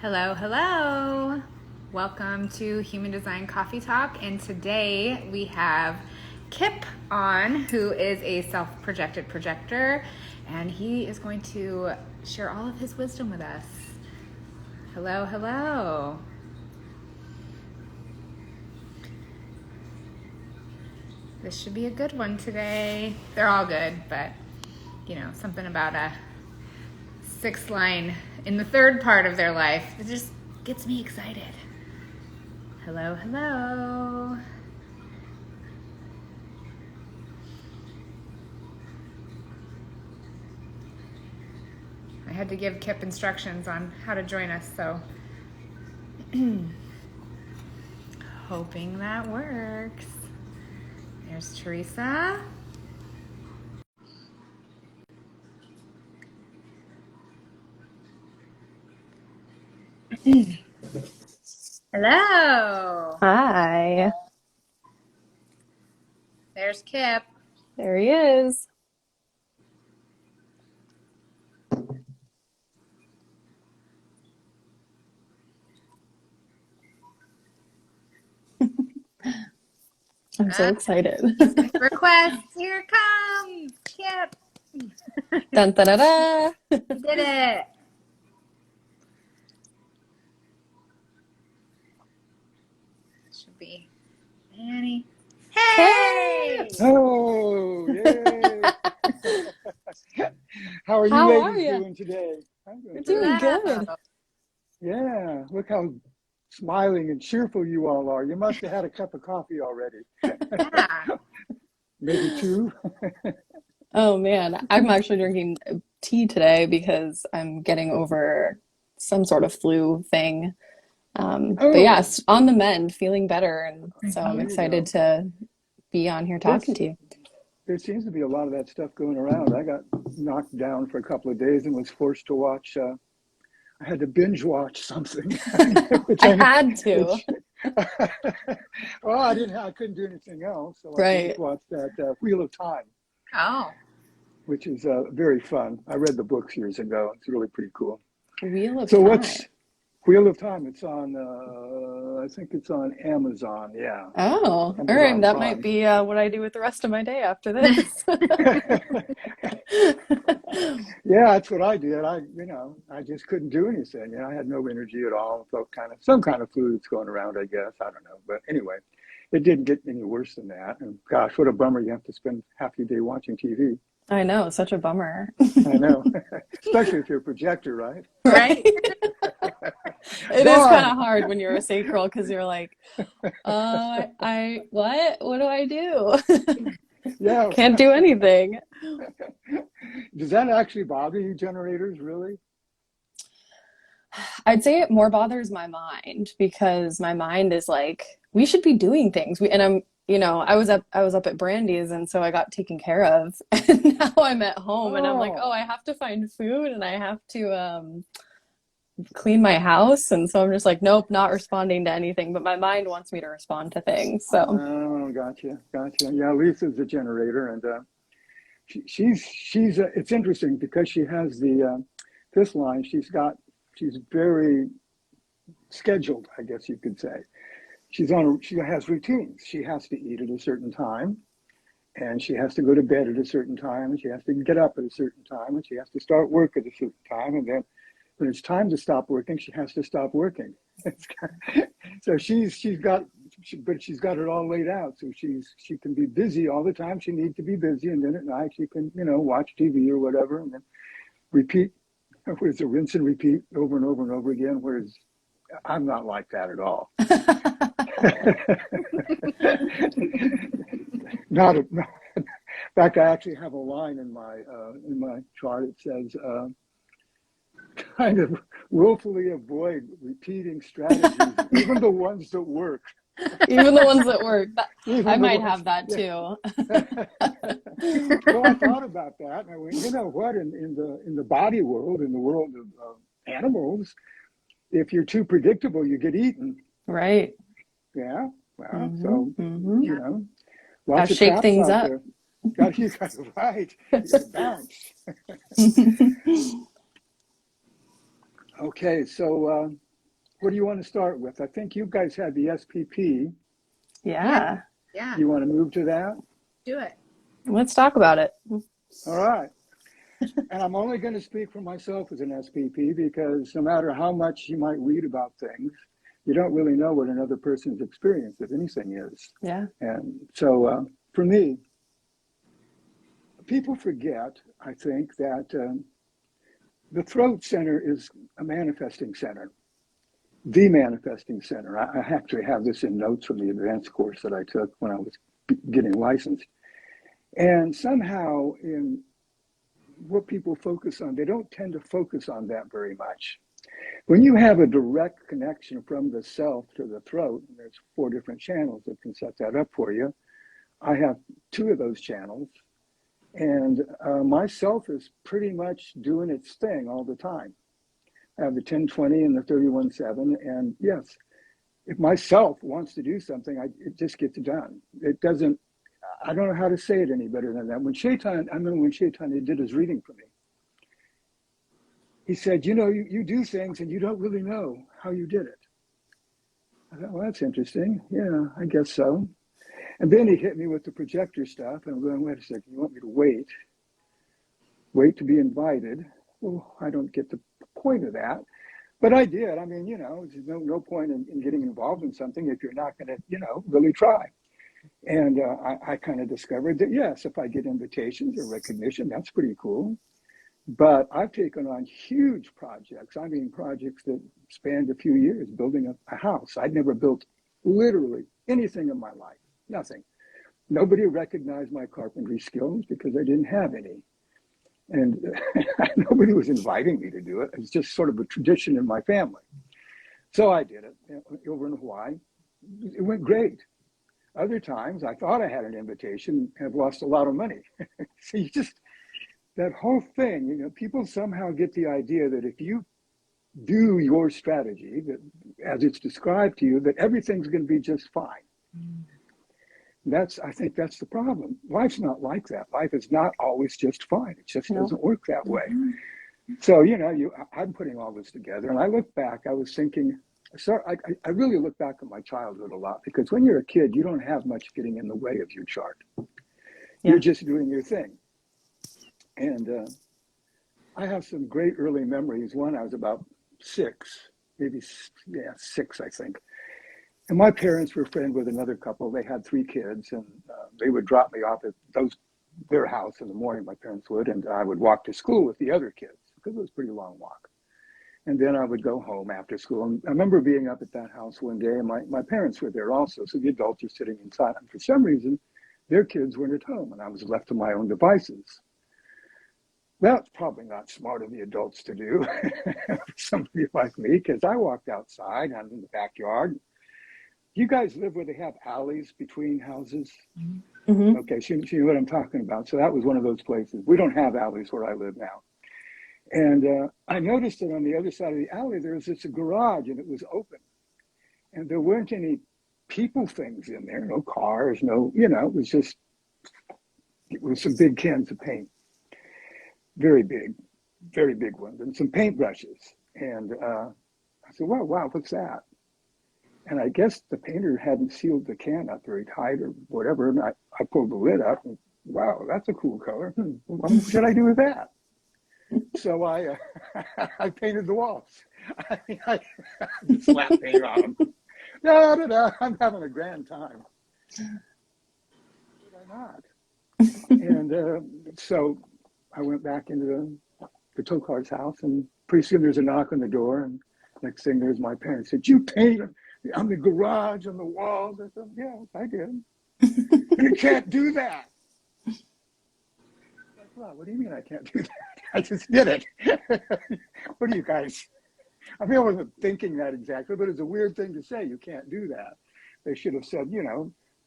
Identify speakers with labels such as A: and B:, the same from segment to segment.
A: Hello, hello. Welcome to Human Design Coffee Talk. And today we have Kip on, who is a self projected projector, and he is going to share all of his wisdom with us. Hello, hello. This should be a good one today. They're all good, but something about a sixth line in the third part of their life, it just gets me excited. Hello, hello. I had to give Kip instructions on how to join us, so hoping that works. There's Teresa. Hello.
B: Hi.
A: There's Kip.
B: There he is. I'm so excited.
A: Request. Here it comes. Kip.
B: Dun, da, da, da.
A: You did it. Should be Annie. Hey!
C: Oh, yay! How are you
B: How are
C: ladies
B: you?
C: doing today? I'm
B: You're
C: doing
B: doing
C: great.
B: good.
C: Yeah, look how smiling and cheerful you all are. You must have had a cup of coffee already.
A: Yeah.
C: Maybe two.
B: Oh man, I'm actually drinking tea today because I'm getting over some sort of flu thing. But
C: Oh,
B: yes, on the mend, feeling better, and so I'm
C: there you
B: excited
C: go.
B: to be on here talking
C: There's,
B: to you.
C: there seems to be a lot of that stuff going around. I got knocked down for a couple of days and was forced to watch. I had to binge watch something, which
B: I
C: I,
B: had to.
C: which, well, I didn't. I couldn't do anything else, so I binge
B: Right.
C: watched that Wheel of Time,
A: Oh.
C: which is very fun. I read the books years ago. It's really pretty cool.
B: Wheel of
C: So
B: Time.
C: what's Wheel of Time? It's on, I think it's on Amazon. Yeah,
B: Oh, all right.
C: Amazon
B: That might
C: Prime.
B: be what I do with the rest of my day after this.
C: Yeah, that's what I did. I just couldn't do anything. I had no energy at all. Felt some kind of flu that's going around, I guess. I don't know. But anyway, it didn't get any worse than that. And gosh, what a bummer you have to spend half your day watching TV.
B: I know, such a bummer.
C: I know, especially if you're a projector, right?
B: Right? It is kind
C: Darn.
B: of hard when you're a sacral because you're like, what? What do I do?
C: Yeah.
B: Can't do anything.
C: Does that actually bother you, generators, really?
B: I'd say it more bothers my mind because my mind is like, we should be doing things. And I was up at Brandy's and so I got taken care of. And now I'm at home and I'm like, oh,
C: Oh,
B: I have to find food and I have to clean my house. And so I'm just like, nope, not responding to anything. But my mind wants me to respond to things. So,
C: oh, gotcha, gotcha. Yeah, Lisa's a generator, and it's interesting because she has this line. She's very scheduled, I guess you could say. She has routines. She has to eat at a certain time, and she has to go to bed at a certain time, and she has to get up at a certain time, and she has to start work at a certain time, and then when it's time to stop working, she has to stop working. So but she's got it all laid out. So she can be busy all the time. She needs to be busy, and then at night she can watch TV or whatever, and then repeat. What is it? Rinse and repeat over and over and over again. Whereas I'm not like that at all. Not. In fact, I actually have a line in my chart. It says, kind of willfully avoid repeating strategies, even the ones that work.
B: even the ones that work, I
C: Even the
B: might
C: ones,
B: have that
C: yeah.
B: too.
C: Well, I thought about that, and I went, you know what? In the body world, in the world of animals, if you're too predictable, you get eaten.
B: Right.
C: Yeah. Well,
B: Hmm.
C: so
B: Hmm.
C: you know,
B: Gotta
C: lots of
B: shake
C: traps
B: things
C: out
B: up.
C: there. You got to right. You got to bounce. Okay, so what do you want to start with? I think you guys had the SPP.
B: Yeah.
A: Yeah.
C: You want to move to that?
A: Do it.
B: Let's talk about it.
C: All right. And I'm only going to speak for myself as an SPP because no matter how much you might read about things, you don't really know what another person's experience of anything is.
B: Yeah.
C: And so for me, people forget, I think, that the throat center is a manifesting center, the manifesting center. I actually have this in notes from the advanced course that I took when I was getting licensed. And somehow in what people focus on, they don't tend to focus on that very much. When you have a direct connection from the self to the throat, and there's 4 different channels that can set that up for you. I have 2 of those channels, and my self is pretty much doing its thing all the time. I have the 1020 and the 31/7, and yes, if my self wants to do something, it just gets done. It doesn't. I don't know how to say it any better than that. When Shaitan, I remember when Shaitan did his reading for me, he said, you do things and you don't really know how you did it. I thought, well, that's interesting. Yeah, I guess so. And then he hit me with the projector stuff, and I'm going, wait a second, you want me to wait to be invited? Well, I don't get the point of that. But I did. I mean, there's no point in getting involved in something if you're not going to, really try. And I kind of discovered that, yes, if I get invitations or recognition, that's pretty cool. But I've taken on huge projects. I mean, projects that spanned a few years, building a house. I'd never built literally anything in my life, nothing. Nobody recognized my carpentry skills because I didn't have any. And nobody was inviting me to do it. It's just sort of a tradition in my family. So I did it over in Hawaii. It went great. Other times I thought I had an invitation and have lost a lot of money. So that whole thing, people somehow get the idea that if you do your strategy, that as it's described to you, that everything's going to be just fine. I think that's the problem. Life's not like that. Life is not always just fine. It just doesn't work that way. So, I'm putting all this together, and I look back, I was thinking, I really look back at my childhood a lot, because when you're a kid, you don't have much getting in the way of your chart. You're just doing your thing. And I have some great early memories. One, I was about 6, maybe, 6, I think. And my parents were friends with another couple. They had 3 kids, and they would drop me off at their house in the morning, my parents would, and I would walk to school with the other kids, because it was a pretty long walk. And then I would go home after school. And I remember being up at that house one day, and my parents were there also. So the adults were sitting inside. And for some reason, their kids weren't at home, and I was left to my own devices. That's probably not smart of the adults to do for somebody like me, because I walked outside. I'm in the backyard. You guys live where they have alleys between houses? Mm-hmm. Okay, so you know what I'm talking about. So that was one of those places. We don't have alleys where I live now. And I noticed that on the other side of the alley, there was this garage, and it was open. And there weren't any people things in there, no cars, it was some big cans of paint. Very big ones, and some paintbrushes. And I said, wow, what's that? And I guess the painter hadn't sealed the can up very tight or whatever. And I pulled the lid up, and wow, that's a cool color. What should I do with that? So I painted the walls. I just slapped paint on them. I'm having a grand time. Did I not? And so I went back into the Tokar's house, and pretty soon there's a knock on the door, and next thing there's my parents. Said, "You paint on the garage, on the walls?" I said, "Yes, I did." "You can't do that." Like, well, what do you mean I can't do that? I just did it. What are you guys? I mean, I wasn't thinking that exactly, but it's a weird thing to say. You can't do that. They should have said,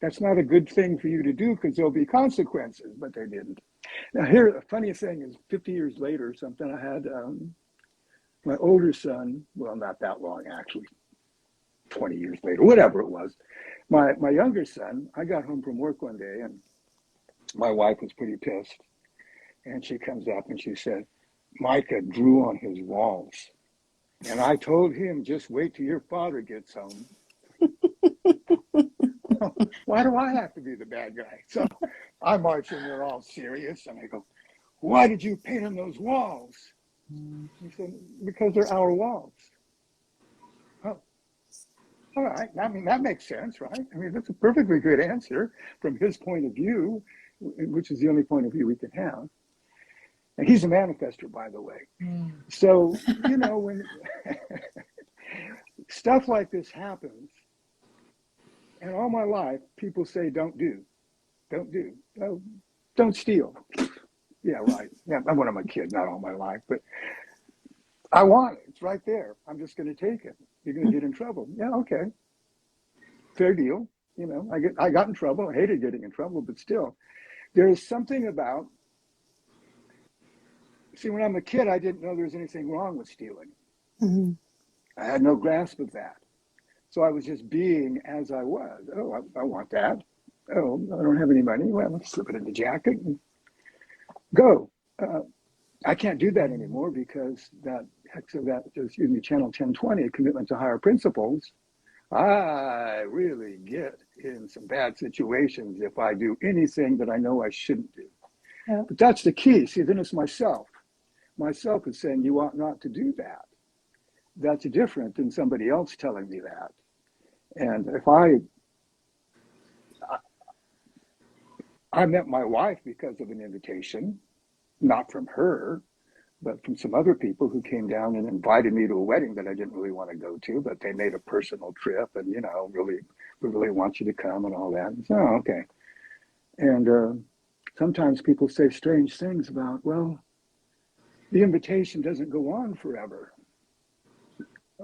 C: that's not a good thing for you to do because there'll be consequences, but they didn't. Now, here, the funny thing is 50 years later or something, I had my older son, well, not that long, actually, 20 years later, whatever it was. My younger son, I got home from work one day, and my wife was pretty pissed. And she comes up and she said, "Micah drew on his walls." And I told him, just wait till your father gets home. Why do I have to be the bad guy? So I march in there all serious and I go, why did you paint on those walls? He said, because they're our walls. Oh, all right. I mean, that makes sense, right? I mean, that's a perfectly good answer from his point of view, which is the only point of view we can have. And he's a manifester, by the way. So, you know, when stuff like this happens, and all my life, people say, don't do, oh, don't steal. Yeah, right. Yeah, when I'm a kid, not all my life, but I want it. It's right there. I'm just going to take it. You're going to get in trouble. Yeah, okay. Fair deal. You know, I got in trouble. I hated getting in trouble, but still, there is something about, see, when I'm a kid, I didn't know there was anything wrong with stealing.
B: Mm-hmm.
C: I had no grasp of that. So I was just being as I was. Oh, I want that. Oh, I don't have any money. Well, let's slip it in the jacket and go. I can't do that anymore because that excuse me, channel 1020, commitment to higher principles. I really get in some bad situations if I do anything that I know I shouldn't do.
B: Yeah.
C: But that's the key. See, then it's myself. Myself is saying you ought not to do that. That's different than somebody else telling me that. And if I met my wife because of an invitation, not from her, but from some other people who came down and invited me to a wedding that I didn't really want to go to, but they made a personal trip and, you know, we really want you to come and all that. And so, oh, okay. And sometimes people say strange things about, well, the invitation doesn't go on forever.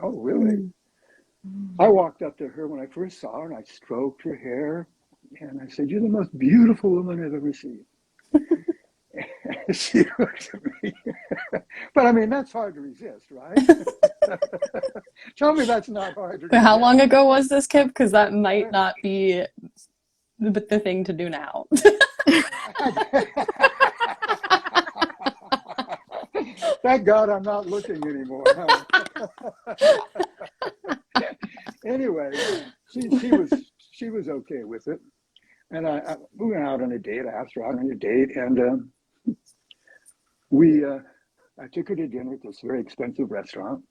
C: Oh, really? I walked up to her when I first saw her and I stroked her hair and I said, you're the most beautiful woman I've ever seen. She looked at me. But I mean, that's hard to resist, right? Tell me that's not hard to resist.
B: How long ago was this, Kip? Because that might not be the thing to do now.
C: Thank God I'm not looking anymore. Huh? Anyway, she was okay with it. And we went out on a date. I asked her out on a date, and I took her to dinner at this very expensive restaurant,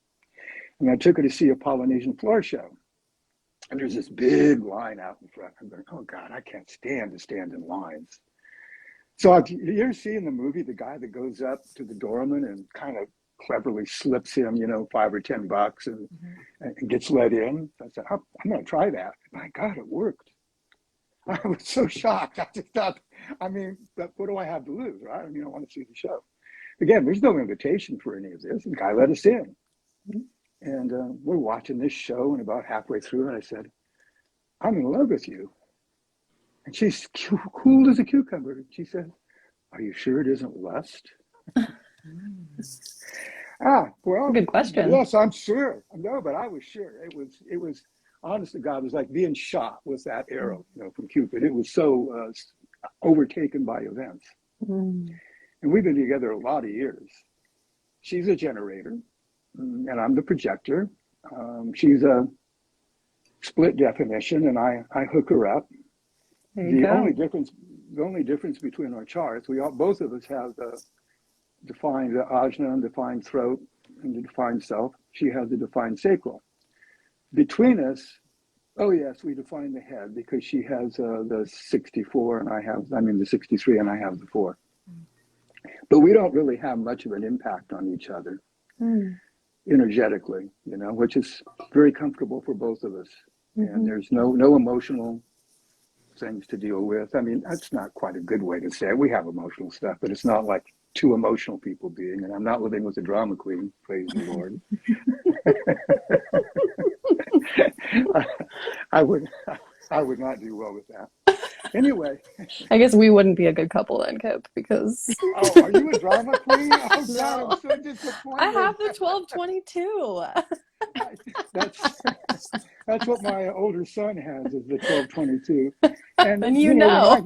C: and I took her to see a Polynesian floor show. And there's this big line out in front. I'm going, oh God, I can't stand to stand in lines. So you ever see in the movie the guy that goes up to the doorman and kind of cleverly slips him, you know, $5 or $10 and gets let in? So I said, I'm going to try that. My God, it worked. I was so shocked. I just thought, I mean, what do I have to lose, right? I mean, I want to see the show. Again, there's no invitation for any of this. The guy let us in. And we're watching this show, and about halfway through it, I said, I'm in love with you. And she's cool as a cucumber. She said, are you sure it isn't lust? Well,
B: Good question.
C: Yes, I'm sure. No, but I was sure. It was honest to God, it was like being shot with that arrow, you know, from Cupid. It was so overtaken by events. And we've been together a lot of years. She's a generator, and I'm the projector. She's a split definition, and I hook her up. The only difference between our charts, both of us have the defined ajna and defined throat and the defined self. She has the defined sacral. Between us, oh yes, we define the head because she has the 64 and the 63 and I have the 4. But we don't really have much of an impact on each other energetically, you know, which is very comfortable for both of us. And there's no emotional things to deal with. I mean, that's not quite a good way to say it. We have emotional stuff, but it's not like two emotional people being, and I'm not living with a drama queen, praise the Lord. I would not do well with that. Anyway.
B: I guess we wouldn't be a good couple then, Kip, because...
C: Oh, are you a drama queen? Oh,
B: No.
C: God, I'm so disappointed.
B: I have the 1222.
C: That's what my older son has, is the 1222. And
B: you know.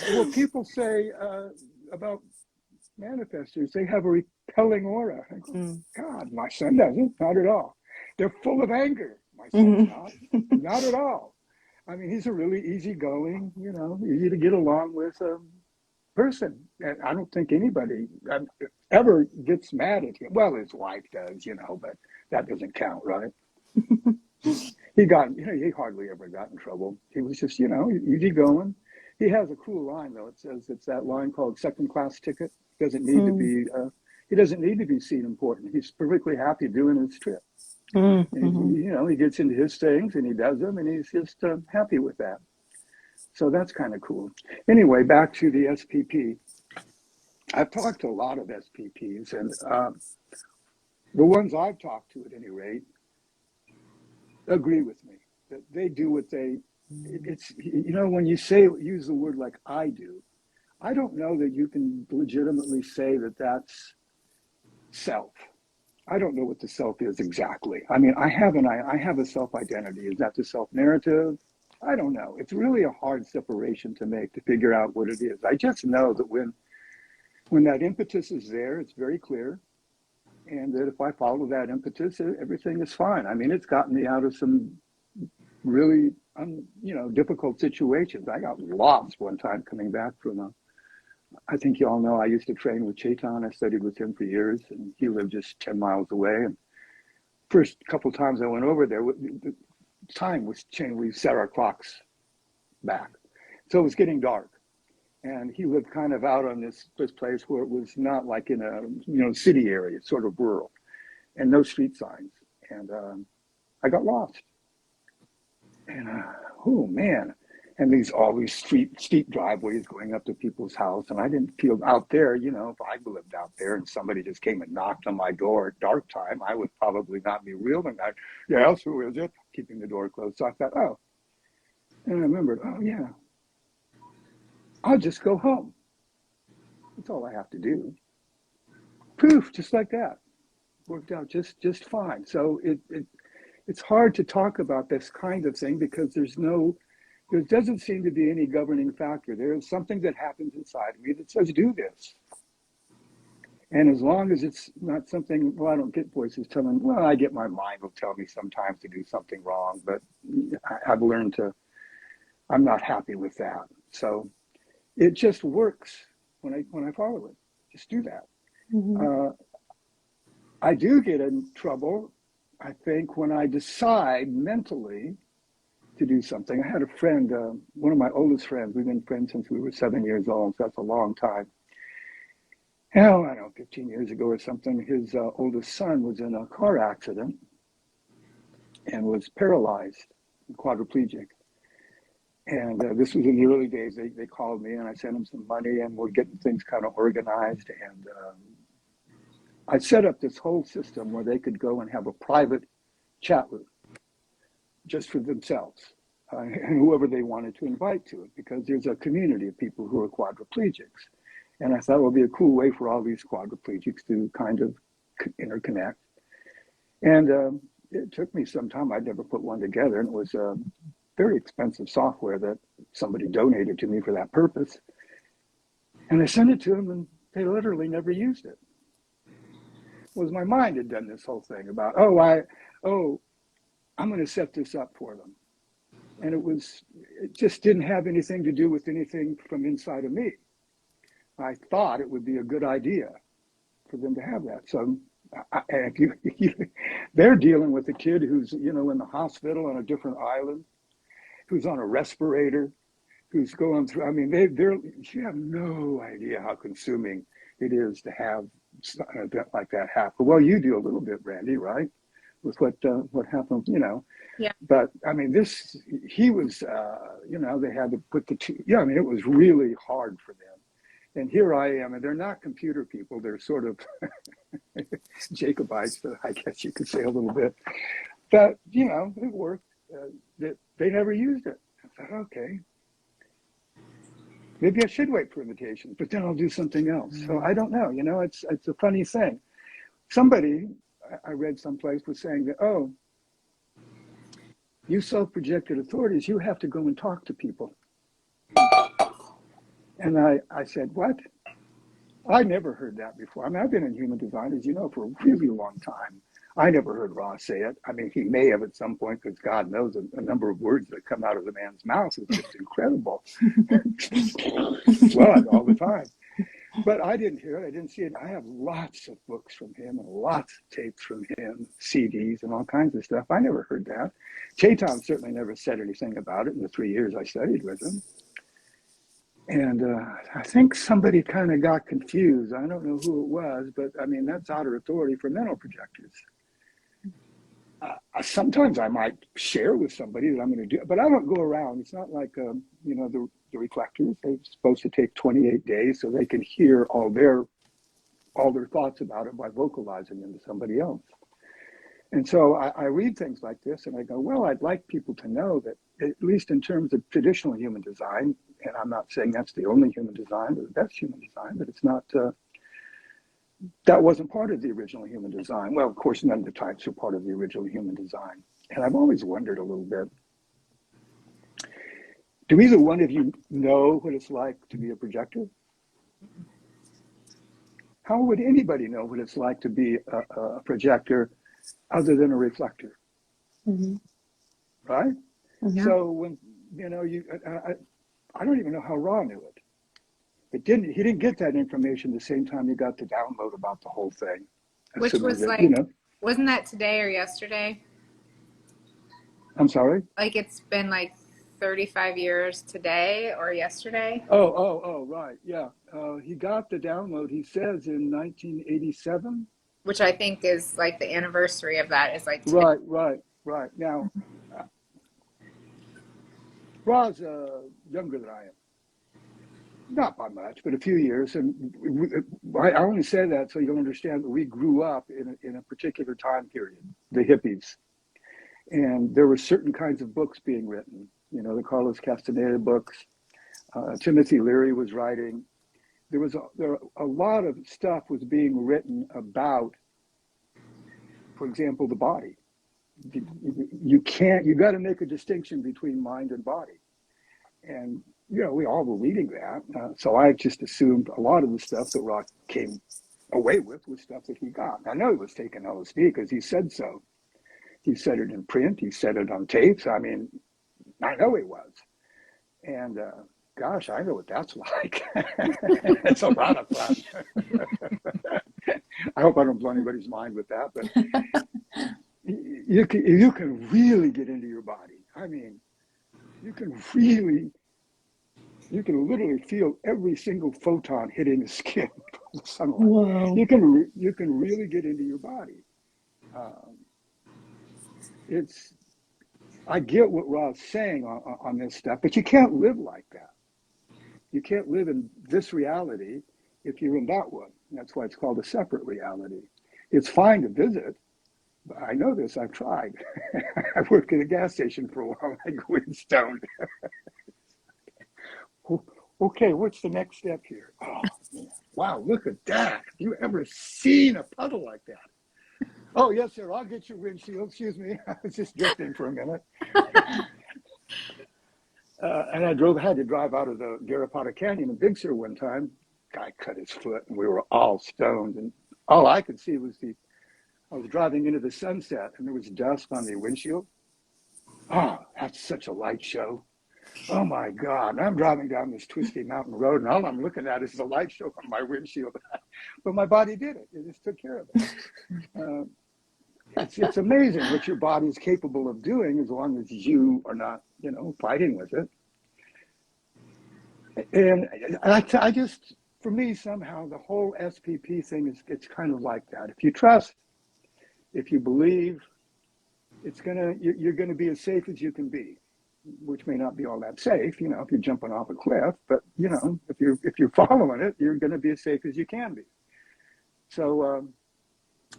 C: Well, people say about manifestors, they have a repelling aura. I go,
B: Mm.
C: God, my son doesn't, not at all. They're full of anger. My son's not at all. I mean, he's a really easygoing, easy to get along with person. And I don't think anybody ever gets mad at him. Well, his wife does, but that doesn't count, right? He hardly ever got in trouble. He was just, easygoing. He has a cool line though. It says it's that line called second class ticket. Doesn't need to be. He doesn't need to be seen important. He's perfectly happy doing his trip.
B: Mm-hmm.
C: He gets into his things and he does them, and he's just happy with that. So that's kind of cool. Anyway, back to the SPP. I've talked to a lot of SPPs, and the ones I've talked to, at any rate, agree with me that they do what they. It's when you use the word like I do, I don't know that you can legitimately say that that's self. I don't know what the self is exactly. I mean, I have a self identity. Is that the self narrative? I don't know. It's really a hard separation to make to figure out what it is. I just know that when that impetus is there, it's very clear, and that if I follow that impetus, everything is fine. I mean, it's gotten me out of some really difficult situations. I got lost one time coming back from I think you all know I used to train with Chetan. I studied with him for years, and he lived just 10 miles away. And first couple of times I went over there, the time was changed. We set our clocks back. So it was getting dark. And he lived kind of out on this place where it was not like in a city area, sort of rural, and no street signs. And I got lost. And oh man. And all these steep driveways going up to people's house. And I didn't feel out there, if I lived out there and somebody just came and knocked on my door at dark time, I would probably not be real. And yes, who is it? Keeping the door closed. So I thought, oh. And I remembered, oh yeah, I'll just go home. That's all I have to do. Poof, just like that. Worked out just fine. So it's hard to talk about this kind of thing because there doesn't seem to be any governing factor. There is something that happens inside of me that says, do this. And as long as it's not something, I don't get voices telling, I get my mind will tell me sometimes to do something wrong, but I've learned I'm not happy with that. So it just works when I follow it. Just do that.
B: Mm-hmm.
C: I do get in trouble, I think, when I decide mentally to do something. I had a friend, one of my oldest friends. We've been friends since we were 7 years old, so that's a long time. Hell, I don't know, 15 years ago or something, his oldest son was in a car accident and was paralyzed, quadriplegic. And this was in the early days. They called me and I sent them some money and we're getting things kind of organized. And I set up this whole system where they could go and have a private chat room just for themselves and whoever they wanted to invite to it, because there's a community of people who are quadriplegics. And I thought it would be a cool way for all these quadriplegics to kind of interconnect. And it took me some time. I'd never put one together, and it was very expensive software that somebody donated to me for that purpose. And I sent it to them, and they literally never used it. It was my mind had done this whole thing about, I'm going to set this up for them. And it just didn't have anything to do with anything from inside of me. I thought it would be a good idea for them to have that. So they're dealing with a kid who's, in the hospital on a different island, who's on a respirator, who's going through, you have no idea how consuming it is to have an event like that happen. Well, you do a little bit, Randy, right? With what happened,
A: Yeah.
C: But he was, they had to put the two, it was really hard for them. And here I am, and they're not computer people. They're sort of Jacobites, I guess you could say a little bit. But, it worked. They never used it. I thought, okay, maybe I should wait for invitations, but then I'll do something else. So I don't know, it's a funny thing. Somebody, I read someplace, was saying that, you self-projected authorities, you have to go and talk to people. And I said, what? I never heard that before. I mean, I've been in human design, as you know, for a really long time. I never heard Ross say it. I mean, he may have at some point, because God knows a number of words that come out of the man's mouth is just incredible. Blood all the time. But I didn't hear it. I didn't see it. I have lots of books from him and lots of tapes from him, CDs and all kinds of stuff. I never heard that. Chaitan certainly never said anything about it in the 3 years I studied with him. And I think somebody kind of got confused. I don't know who it was, but I mean, that's outer authority for mental projectors. Sometimes I might share with somebody that I'm going to do, but I don't go around. It's not like, the reflectors. They're supposed to take 28 days so they can hear all their thoughts about it by vocalizing them to somebody else. And so I read things like this and I go, well, I'd like people to know that, at least in terms of traditional human design, and I'm not saying that's the only human design or the best human design, but it's not, that wasn't part of the original human design. Well, of course, none of the types are part of the original human design. And I've always wondered a little bit, do either one of you know what it's like to be a projector? How would anybody know what it's like to be a projector other than a reflector?
B: Mm-hmm.
C: Right?
B: Mm-hmm.
C: So when, I don't even know how Ra knew it. He didn't get that information the same time he got the download about the whole thing.
A: Which was
C: that,
A: like, wasn't that today or yesterday?
C: I'm sorry?
A: Like it's been like 35 years today or yesterday?
C: Oh, right, yeah. He got the download, he says, in 1987.
A: Which I think is like the anniversary of that is like today.
C: Right. Now, Ra's younger than I am. Not by much, but a few years. And I only say that so you'll understand that we grew up in a particular time period, the hippies. And there were certain kinds of books being written, the Carlos Castaneda books. Timothy Leary was writing. There a lot of stuff was being written about, for example, the body. You got to make a distinction between mind and body. And we all were reading that. So I just assumed a lot of the stuff that Rock came away with was stuff that he got. I know he was taking LSD because he said so. He said it in print. He said it on tapes. I mean, I know he was. And gosh, I know what that's like. It's a lot of fun. I hope I don't blow anybody's mind with that, but you can really get into your body. I mean, you can literally feel every single photon hitting the skin from the sunlight.
B: Whoa.
C: You can really get into your body. I get what Ra's saying on this stuff, but you can't live like that. You can't live in this reality if you're in that one. That's why it's called a separate reality. It's fine to visit. But I know this, I've tried. I worked at a gas station for a while. I go in stoned. Okay, what's the next step here? Oh, man. Wow, look at that. Have you ever seen a puddle like that? Oh, yes, sir. I'll get your windshield. Excuse me. I was just drifting for a minute. And I had to drive out of the Garrapatta Canyon in Big Sur one time. Guy cut his foot, and we were all stoned. And all I could see was I was driving into the sunset, and there was dust on the windshield. Oh, that's such a light show. Oh, my God. And I'm driving down this twisty mountain road, and all I'm looking at is the light show on my windshield. But my body did it. It just took care of it. It's amazing what your body is capable of doing as long as you are not, fighting with it. And I just, for me, somehow, the whole SPP thing it's kind of like that. If you trust, if you believe, you're going to be as safe as you can be, which may not be all that safe, if you're jumping off a cliff, but if you're following it, you're going to be as safe as you can be. So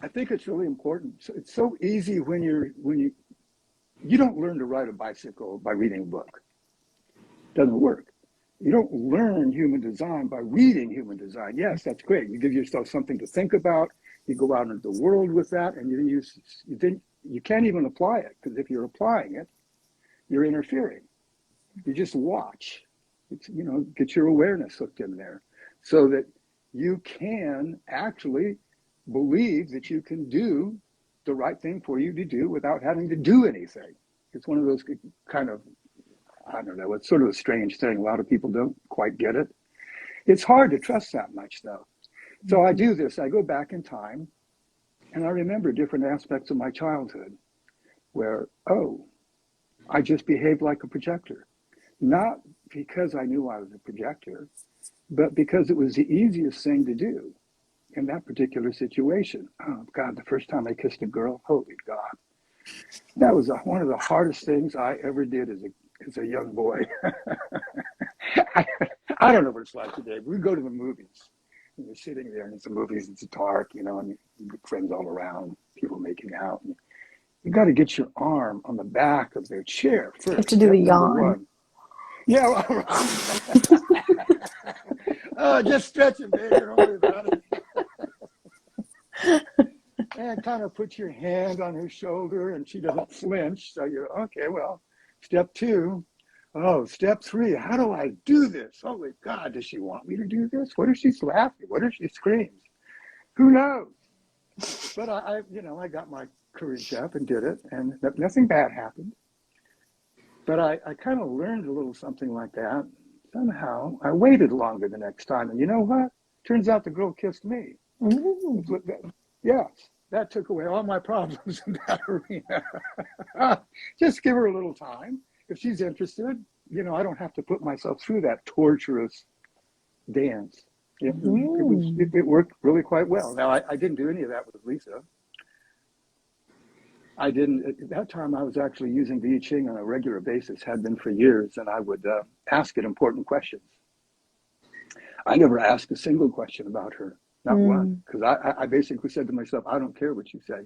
C: I think it's really important. So it's so easy when you don't learn to ride a bicycle by reading a book. It doesn't work. You don't learn human design by reading human design. Yes, that's great. You give yourself something to think about. You go out into the world with that, and you can't even apply it, because if you're applying it, you're interfering. You just watch. Get your awareness hooked in there, so that you can actually believe that you can do the right thing for you to do without having to do anything. It's one of those kind of, I don't know, it's sort of a strange thing. A lot of people don't quite get it. It's hard to trust that much, though. So I do this. I go back in time, and I remember different aspects of my childhood where, oh, I just behaved like a projector. Not because I knew I was a projector, but because it was the easiest thing to do in that particular situation. Oh, God, the first time I kissed a girl, holy God. That was one of the hardest things I ever did as a young boy. I, I don't know what it's like today, but we go to the movies. And you're sitting there, and it's the movies, it's dark, you know, and friends all around, people making out. And you got to get your arm on the back of their chair first.
B: You have to do the yawn.
C: One. Yeah, well, oh, just stretch it, baby. Don't worry about it. And kind of put your hand on her shoulder, and she doesn't flinch. So you're, okay, well, step 2. Oh, step 3, how do I do this? Holy God, does she want me to do this? What if she's laughing? What if she screams? Who knows? But I got my courage up and did it, and nothing bad happened. But I kind of learned a little something like that. Somehow, I waited longer the next time, and you know what? Turns out the girl kissed me. Yes, that took away all my problems in that arena. Just give her a little time. If she's interested, you know, I don't have to put myself through that torturous dance. It worked really quite well. Now, I didn't do any of that with Lisa. I didn't, at that time, I was actually using the I Ching on a regular basis, had been for years, and I would ask it important questions. I never asked a single question about her, not one, because I basically said to myself, I don't care what you say.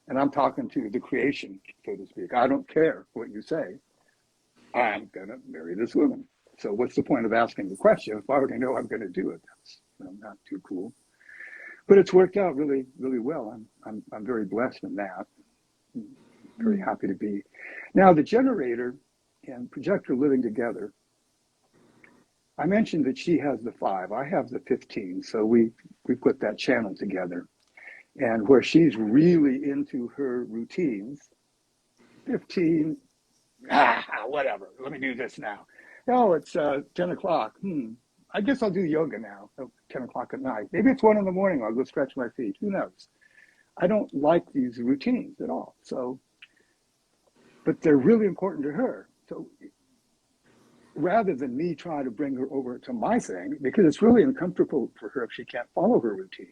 C: And I'm talking to the creation, so to speak. I don't care what you say. I'm going to marry this woman. So what's the point of asking the question if I already know I'm going to do it? That's not too cool. But it's worked out really, really well. I'm very blessed in that. I'm very happy to be. Now, the generator and projector living together, I mentioned that she has the 5. I have the 15. So we put that channel together. And where she's really into her routines, 15, whatever, let me do this now. Oh, it's 10 o'clock. I guess I'll do yoga now, 10 o'clock at night. Maybe it's 1 in the morning, I'll go stretch my feet. Who knows? I don't like these routines at all. So, but they're really important to her. So rather than me try to bring her over to my thing, because it's really uncomfortable for her if she can't follow her routines.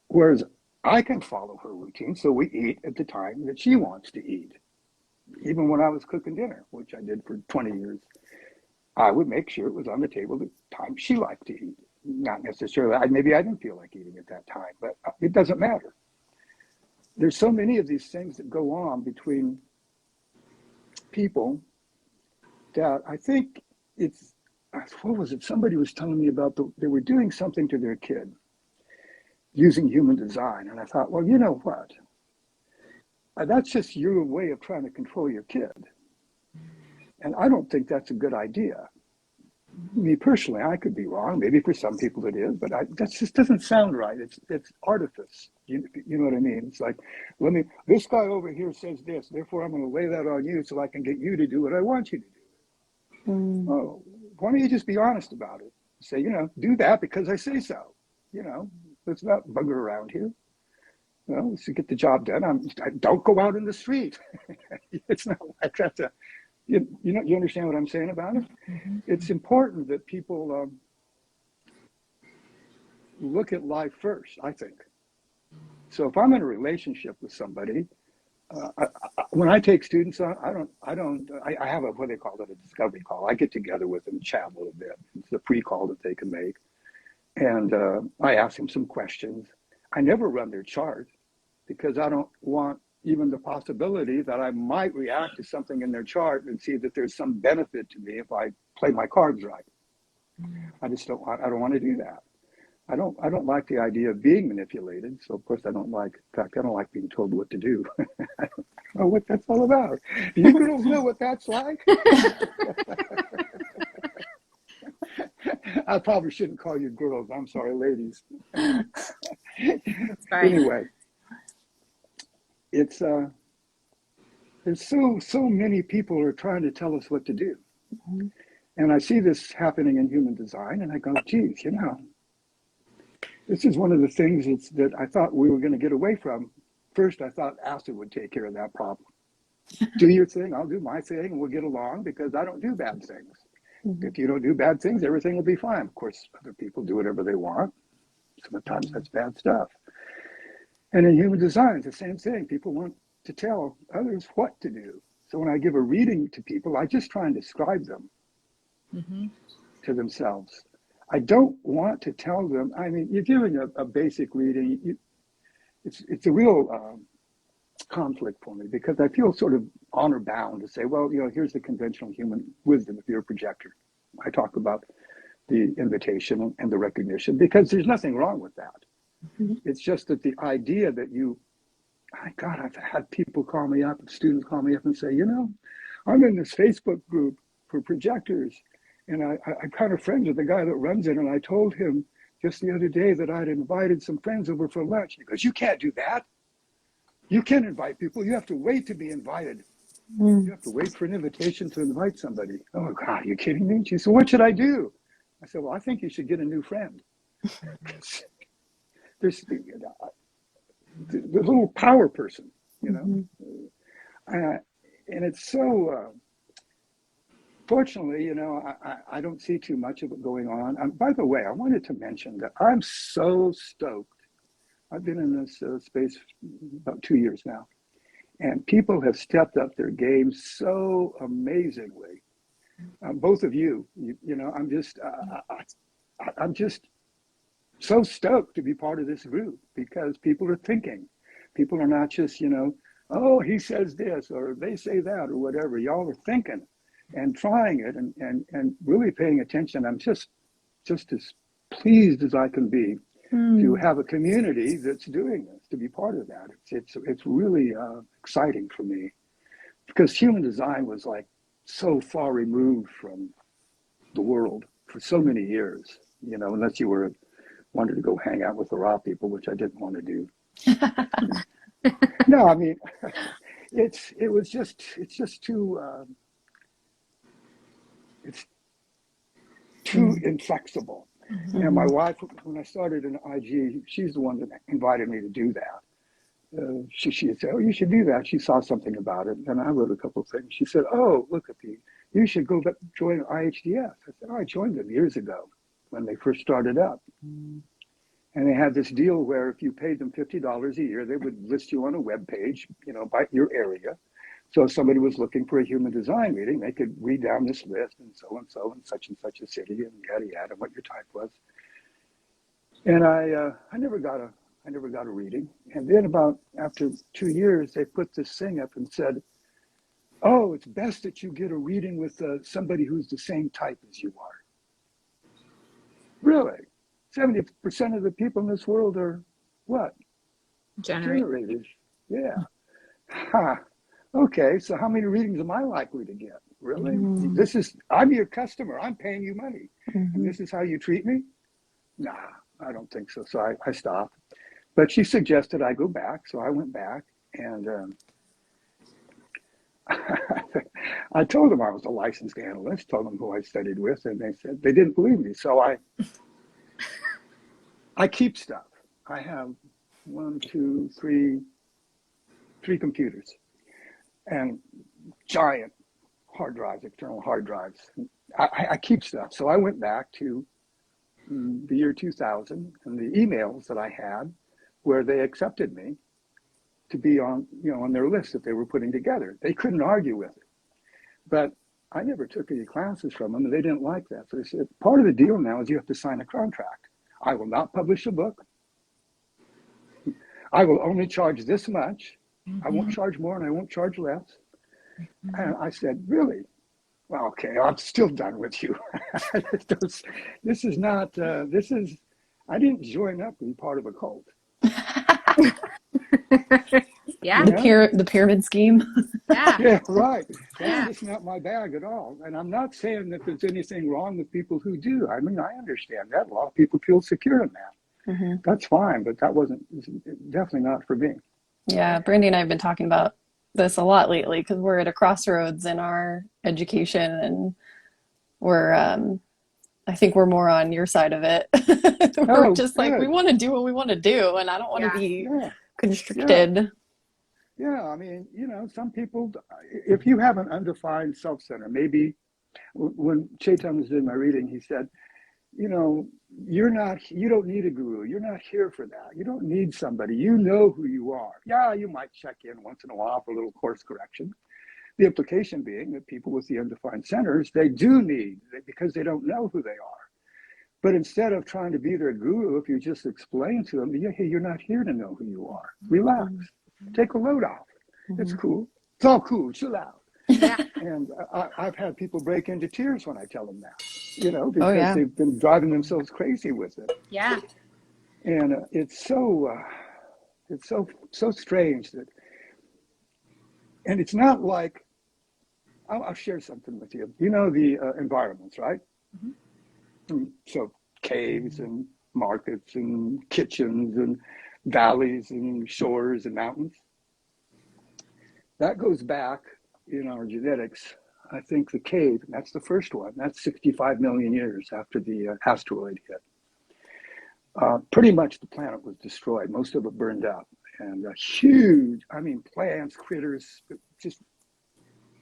C: Whereas I can follow her routine, so we eat at the time that she wants to eat. Even when I was cooking dinner, which I did for 20 years, I would make sure it was on the table the time she liked to eat. Not necessarily, maybe I didn't feel like eating at that time, but it doesn't matter. There's so many of these things that go on between people that I think it's, what was it? Somebody was telling me about they were doing something to their kid using human design. And I thought, well, you know what? That's just your way of trying to control your kid. And I don't think that's a good idea. Me personally, I could be wrong. Maybe for some people it is, but that just doesn't sound right. It's artifice. You know what I mean? It's like, this guy over here says this, therefore I'm going to lay that on you so I can get you to do what I want you to do. Oh, why don't you just be honest about it? Say, do that because I say so. Let's not bugger around here. Let's get the job done. I don't go out in the street. It's not like that's you understand what I'm saying about it? Mm-hmm. It's important that people look at life first, I think. So if I'm in a relationship with somebody, when I take students on, I have what they call it, a discovery call. I get together with them, chat a little bit. It's a pre-call that they can make. And I ask them some questions. I never run their chart because I don't want even the possibility that I might react to something in their chart and see that there's some benefit to me if I play my cards right. I don't want to do that. I don't like the idea of being manipulated. So of course I don't like being told what to do. I don't know what that's all about. Do you girls know what that's like? I probably shouldn't call you girls. I'm sorry, ladies.
A: That's fine.
C: Anyway, it's there's so many people are trying to tell us what to do.
B: Mhm.
C: And I see this happening in human design, and I go, geez, this is one of the things that I thought we were going to get away from. First, I thought acid would take care of that problem. Do your thing, I'll do my thing, and we'll get along because I don't do bad things.
B: Mhm.
C: If you don't do bad things, everything will be fine. Of course, other people do whatever they want. Sometimes that's bad stuff. And in human design, it's the same thing. People want to tell others what to do. So when I give a reading to people, I just try and describe them
A: Mm-hmm.
C: to themselves. I don't want to tell them. I mean, you're giving a basic reading. It's a real conflict for me because I feel sort of honor bound to say, well, here's the conventional human wisdom if you're a projector. I talk about the invitation and the recognition because there's nothing wrong with that.
B: Mhm.
C: It's just that the idea that God, I've had people call me up, students call me up and say, I'm in this Facebook group for projectors. And I'm kind of friends with the guy that runs it. And I told him just the other day that I'd invited some friends over for lunch. He goes, you can't do that. You can't invite people. You have to wait to be invited. You have to wait for an invitation to invite somebody. Oh, God, are you kidding me? She said, what should I do? I said, well, I think you should get a new friend. There's the little power person,
B: Mhm.
C: and it's so, fortunately, I don't see too much of it going on. By the way, I wanted to mention that I'm so stoked. I've been in this space about 2 years now, and people have stepped up their game so amazingly. Both of you, I'm just so stoked to be part of this group because people are thinking. People are not just, oh, he says this or they say that or whatever. Y'all are thinking and trying it and really paying attention. I'm just as pleased as I can be to have a community that's doing this, to be part of that. It's really exciting for me because human design was like so far removed from the world for so many years, unless you wanted to go hang out with the raw people, which I didn't want to do. No, I mean, it's just too it's too inflexible.
A: Mm-hmm.
C: And my wife, when I started in IG, she's the one that invited me to do that. She had said, "Oh, you should do that." She saw something about it, and I wrote a couple of things. She said, "Oh, look at you should go join IHDS." I said, "Oh, I joined them years ago when they first started up." And they had this deal where if you paid them $50 a year, they would list you on a web page, by your area. So if somebody was looking for a human design reading, they could read down this list and so and such a city and yada yada, what your type was. And I never got a reading. And then after 2 years, they put this thing up and said, "Oh, it's best that you get a reading with somebody who's the same type as you are." Really? 70% of the people in this world are what? Generators. Yeah. Ha. Okay, so how many readings am I likely to get? Really? I'm your customer. I'm paying you money. And this is how you treat me? Nah, I don't think so. So I stopped. But she suggested I go back. So I went back and I told them I was a licensed analyst, told them who I studied with, and they said they didn't believe me. So I keep stuff. I have three computers and giant hard drives, external hard drives. I keep stuff. So I went back to the year 2000 and the emails that I had where they accepted me to be on their list that they were putting together. They couldn't argue with it. But I never took any classes from them and they didn't like that. So they said, part of the deal now is you have to sign a contract. I will not publish a book. I will only charge this much. I won't charge more and I won't charge less. And I said, really? Well, okay, I'm still done with you. This is not, I didn't join up and be part of a cult.
A: Yeah.
C: You know?
B: The pyramid scheme.
A: Yeah.
C: Yeah, right. That's
A: Yeah.
C: just not my bag at all. And I'm not saying that there's anything wrong with people who do. I mean, I understand that. A lot of people feel secure in that.
B: Hmm.
C: That's fine, but that wasn't definitely not for me.
B: Yeah, Brandy and I have been talking about this a lot lately because we're at a crossroads in our education, and we're I think we're more on your side of it. We're
C: Oh,
B: just like we
C: good.
B: want to do what we want to do, and I don't want to
A: Yeah.
B: be
C: Yeah, yeah,
B: constricted.
C: yeah. I mean, some people, if you have an undefined self-center, maybe when Chetan was doing my reading, he said, you know, you don't need a guru. You're not here for that. You don't need somebody. You know who you are. Yeah, you might check in once in a while for a little course correction. The implication being that people with the undefined centers, they do need, because they don't know who they are. But instead of trying to be their guru, if you just explain to them, yeah, hey, you're not here to know who you are. Relax. Take a load off. It's
B: Mm-hmm.
C: cool. It's all cool. Chill out.
A: Yeah.
C: And I've had people break into tears when I tell them that,
B: Oh
C: because
B: yeah.
C: they've been driving themselves crazy with it.
A: Yeah.
C: And it's so strange that, and it's not like, I'll share something with you. You know the environments, right? So caves and markets and kitchens and valleys and shores and mountains. That goes back in our genetics. I think the cave, that's the first one. That's 65 million years after the asteroid hit. Pretty much the planet was destroyed. Most of it burned up. And huge, I mean, plants, critters, just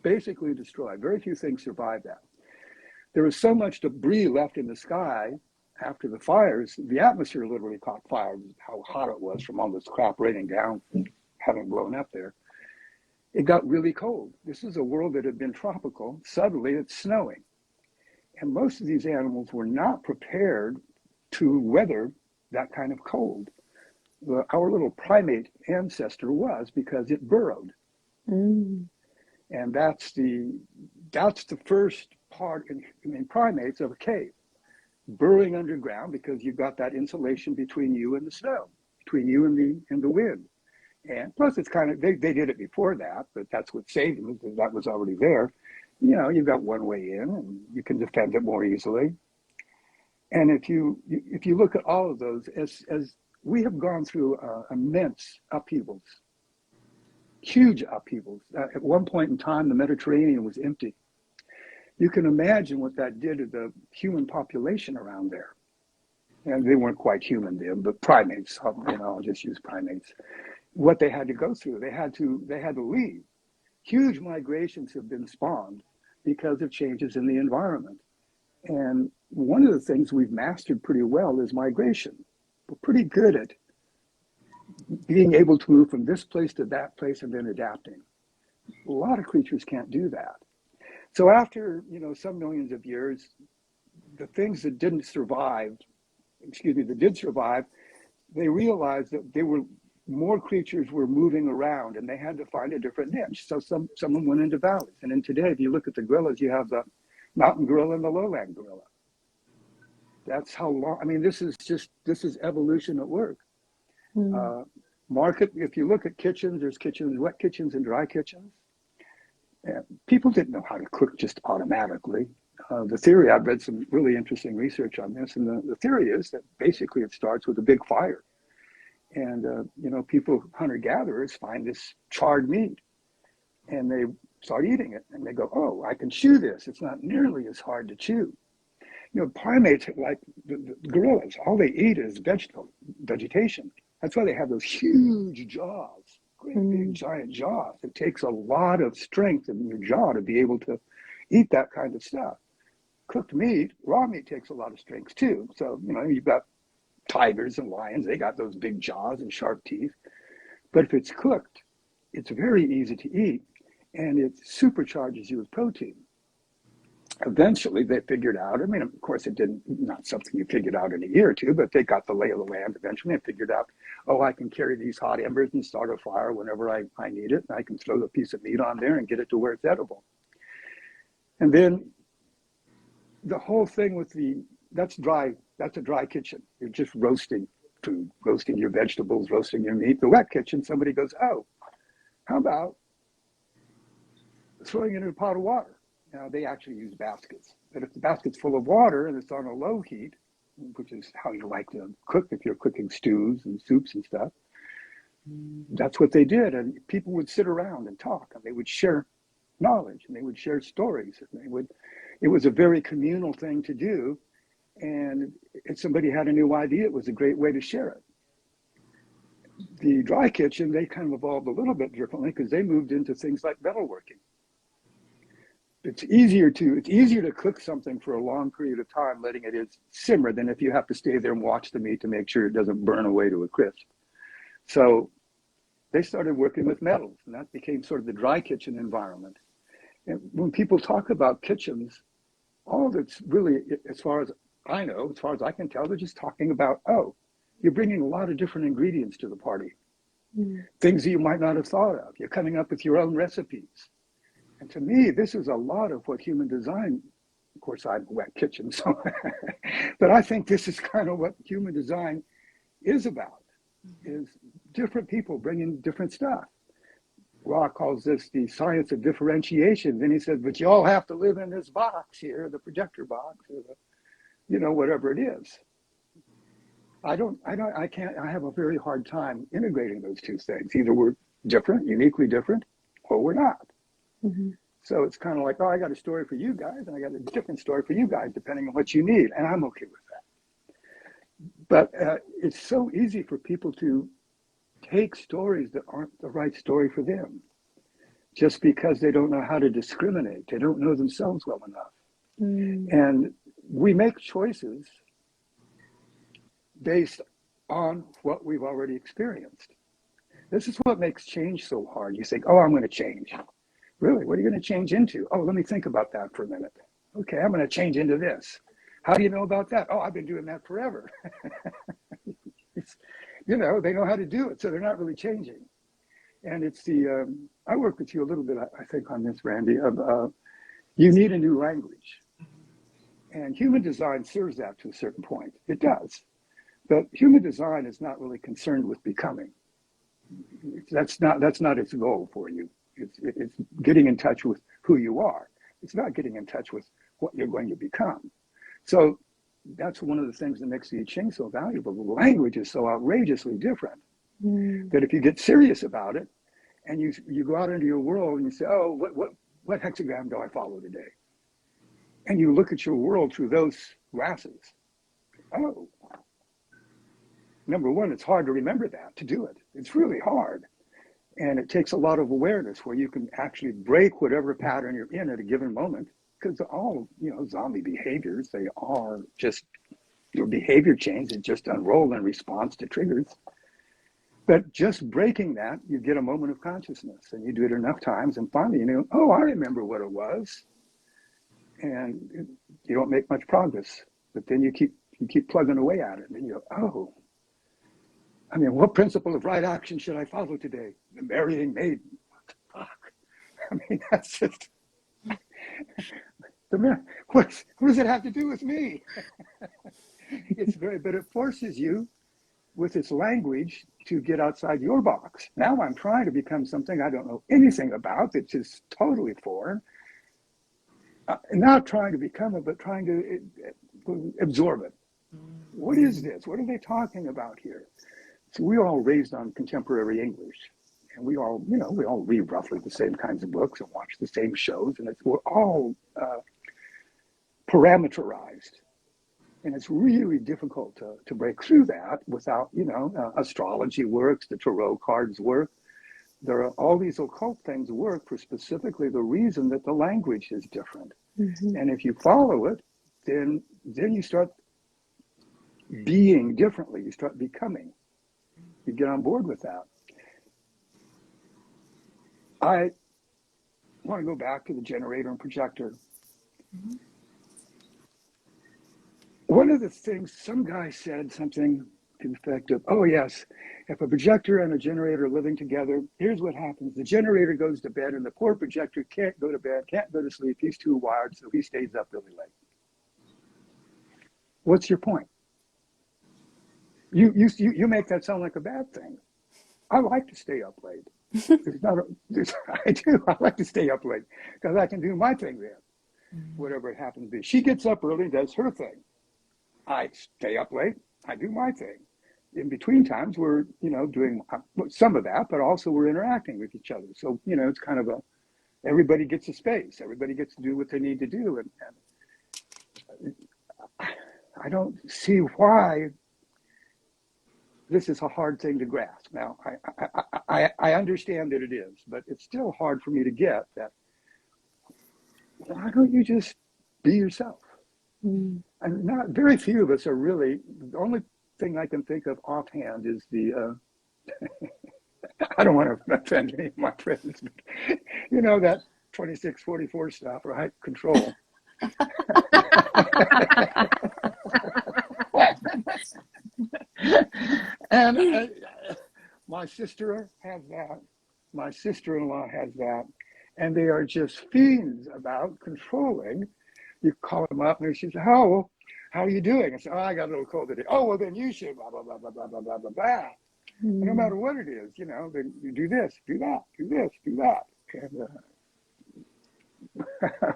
C: basically destroyed. Very few things survived that. There was so much debris left in the sky after the fires, the atmosphere literally caught fire, how hot it was from all this crap raining down, having blown up there. It got really cold. This is a world that had been tropical. Suddenly it's snowing. And most of these animals were not prepared to weather that kind of cold. Our little primate ancestor was, because it burrowed.
B: Mm.
C: And that's the first part in primates of a cave. Burrowing underground, because you've got that insulation between you and the snow, between you and the wind. And plus, it's kind of, they did it before that, but that's what saved them, because that was already there. You've got one way in, and you can defend it more easily. And if you look at all of those, as we have gone through immense upheavals, huge upheavals. At one point in time, the Mediterranean was empty. You can imagine what that did to the human population around there. And they weren't quite human then, but primates. I'll just use primates. What they had to go through, they had to leave. Huge migrations have been spawned because of changes in the environment. And one of the things we've mastered pretty well is migration. We're pretty good at being able to move from this place to that place and then adapting. A lot of creatures can't do that. So after, some millions of years, the things that did survive, they realized that more creatures were moving around, and they had to find a different niche. So some of them went into valleys. And then today, if you look at the gorillas, you have the mountain gorilla and the lowland gorilla. That's how long, this is evolution at work.
B: Mm.
C: If you look at kitchens, there's kitchens, wet kitchens and dry kitchens. And people didn't know how to cook just automatically. The theory, I've read some really interesting research on this, and the theory is that basically it starts with a big fire. And, people, hunter-gatherers, find this charred meat, and they start eating it, and they go, oh, I can chew this. It's not nearly as hard to chew. Primates, like the gorillas, all they eat is vegetation. That's why they have those huge jaws, great big giant jaws. It takes a lot of strength in your jaw to be able to eat that kind of stuff. Cooked meat, raw meat takes a lot of strength too. So, you've got tigers and lions, they got those big jaws and sharp teeth. But if it's cooked, it's very easy to eat, and it supercharges you with protein. Eventually, they figured out, of course, not something you figured out in a year or two, but they got the lay of the land eventually and figured out, oh, I can carry these hot embers and start a fire whenever I need it, and I can throw the piece of meat on there and get it to where it's edible. And then the whole thing with that's a dry kitchen. You're just roasting food, roasting your vegetables, roasting your meat. The wet kitchen, somebody goes, oh, How about throwing it in a pot of water? Now, they actually use baskets. But if the basket's full of water and it's on a low heat, which is how you like to cook if you're cooking stews and soups and stuff, that's what they did. And people would sit around and talk, and they would share knowledge, and they would share stories. And it was a very communal thing to do. And if somebody had a new idea, it was a great way to share it. The dry kitchen, they kind of evolved a little bit differently because they moved into things like metalworking. It's easier to cook something for a long period of time, letting it simmer, than if you have to stay there and watch the meat to make sure it doesn't burn away to a crisp. So they started working with metals, and that became sort of the dry kitchen environment. And when people talk about kitchens, all that's really, as far as I know, as far as I can tell, they're just talking about, oh, you're bringing a lot of different ingredients to the party, things that you might not have thought of. You're coming up with your own recipes. And to me, this is a lot of what human design, of course, I'm a wet kitchen, so, but I think this is kind of what human design is about, is different people bringing different stuff. Rock calls this the science of differentiation. Then he says, but you all have to live in this box here, the projector box, or the, whatever it is. I have a very hard time integrating those two things. Either we're different, uniquely different, or we're not. Mm-hmm. So it's kind of like, oh, I got a story for you guys, and I got a different story for you guys, depending on what you need. And I'm okay with that. But it's so easy for people to take stories that aren't the right story for them, just because they don't know how to discriminate. They don't know themselves well enough. And we make choices based on what we've already experienced. This is what makes change so hard. You think, oh, I'm going to change. Really? What are you going to change into? Oh, let me think about that for a minute. Okay, I'm going to change into this. How do you know about that? Oh, I've been doing that forever. They know how to do it, so they're not really changing. And it's I work with you a little bit, I think, on this, Randy, of you need a new language. And human design serves that to a certain point. It does. But human design is not really concerned with becoming. That's not its goal for you. It's getting in touch with who you are. It's not getting in touch with what you're going to become. So that's one of the things that makes the I Ching so valuable. The language is so outrageously different that if you get serious about it and you go out into your world and you say, oh, what hexagram do I follow today? And you look at your world through those glasses. Oh, number one, it's hard to remember that, to do it. It's really hard. And it takes a lot of awareness where you can actually break whatever pattern you're in at a given moment, because they're all, zombie behaviors. They are just, your behavior change is just unrolled in response to triggers. But just breaking that, you get a moment of consciousness, and you do it enough times, and finally, oh, I remember what it was. And you don't make much progress, but then you keep plugging away at it, and you go, oh, what principle of right action should I follow today? The marrying maiden. Fuck. That's just, what does it have to do with me? But it forces you with its language to get outside your box. Now I'm trying to become something I don't know anything about, that's just totally foreign. Not trying to become it, but trying to absorb it. What is this? What are they talking about here? So we were all raised on contemporary English, and we all read roughly the same kinds of books and watch the same shows, and we're all parameterized. And it's really difficult to break through that without, astrology works, the tarot cards work. There are all these occult things work for specifically the reason that the language is different. Mm-hmm. And if you follow it, then you start being differently. You start becoming. You get on board with that. I want to go back to the generator and projector. Mm-hmm. One of the things, some guy said something to the effect of, oh yes, if a projector and a generator are living together, here's what happens. The generator goes to bed and the poor projector can't go to bed, can't go to sleep. He's too wired, so he stays up really late. What's your point? You make that sound like a bad thing. I like to stay up late. It's not. I do. I like to stay up late because I can do my thing then, whatever it happens to be. She gets up early, does her thing. I stay up late. I do my thing. In between times, we're doing some of that, but also we're interacting with each other. So it's kind of everybody gets a space. Everybody gets to do what they need to do, and I don't see why this is a hard thing to grasp. Now, I understand that it is, but it's still hard for me to get that. Why don't you just be yourself? And not very few of us are really. The only thing I can think of offhand is the. I don't want to offend any of my friends, but that 2644 stuff, right? Control. And my sister has that. My sister-in-law has that. And they are just fiends about controlling. You call them up and she says, how are you doing? I say, I got a little cold today. Oh, well, then you should, blah, blah, blah, blah, blah, blah, blah, blah, blah. No matter what it is, then you do this, do that, do this, do that. And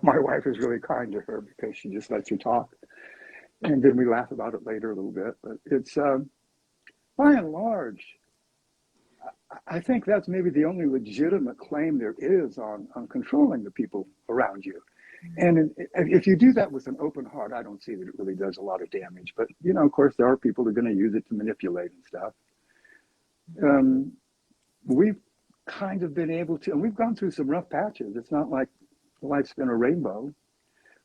C: my wife is really kind to her because she just lets her talk. And then we laugh about it later a little bit. But it's, by and large, I think that's maybe the only legitimate claim there is on controlling the people around you. And if you do that with an open heart, I don't see that it really does a lot of damage. But, of course, there are people who are going to use it to manipulate and stuff. We've kind of been able to, and we've gone through some rough patches. It's not like life's been a rainbow.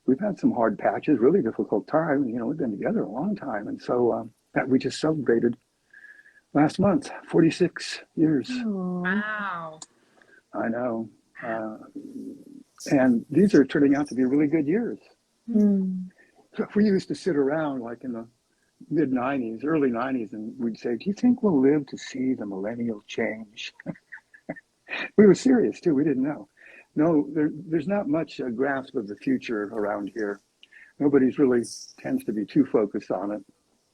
C: We've had some hard patches, really difficult time. We've been together a long time. And so we just celebrated last month, 46 years.
A: Wow.
C: I know. And these are turning out to be really good years. So we used to sit around like in the mid 90s, early 90s, and we'd say, do you think we'll live to see the millennial change? We were serious too. We didn't know. No, there's not much grasp of the future around here. Nobody's really tends to be too focused on it.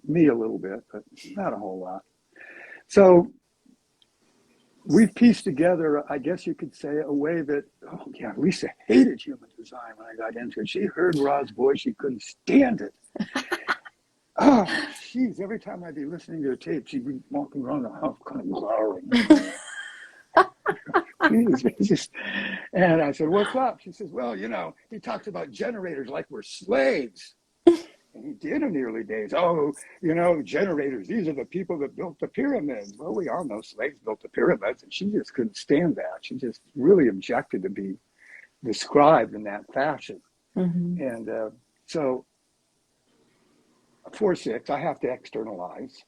C: Me a little bit, but not a whole lot. So we've pieced together, I guess you could say, a way that, Lisa hated human design when I got into it. She heard Ra's voice. She couldn't stand it. Jeez, every time I'd be listening to a tape, she'd be walking around the house kind of glowering. And I said, what's up? She says, well, he talks about generators like we're slaves. And he did in the early days. Oh, generators, these are the people that built the pyramids. Well, we all know slaves built the pyramids, and she just couldn't stand that. She just really objected to be described in that fashion. And so 4-6, I have to externalize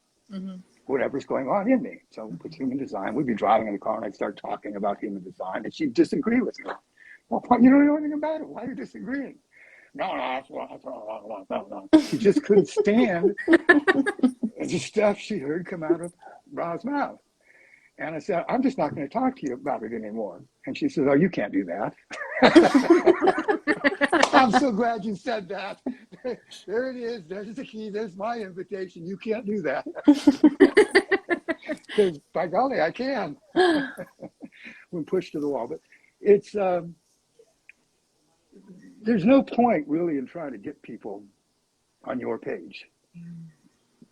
C: whatever's going on in me. So with human design, we'd be driving in the car and I'd start talking about human design and she'd disagree with me. Well, you don't know anything about it. Why are you disagreeing? No. She just couldn't stand the stuff she heard come out of Ra's mouth. And I said, I'm just not going to talk to you about it anymore. And she says, oh, you can't do that. I'm so glad you said that. There it is. There's the key. There's my invitation. You can't do that. Because by golly, I can. When pushed to the wall. But it's, there's no point really in trying to get people on your page.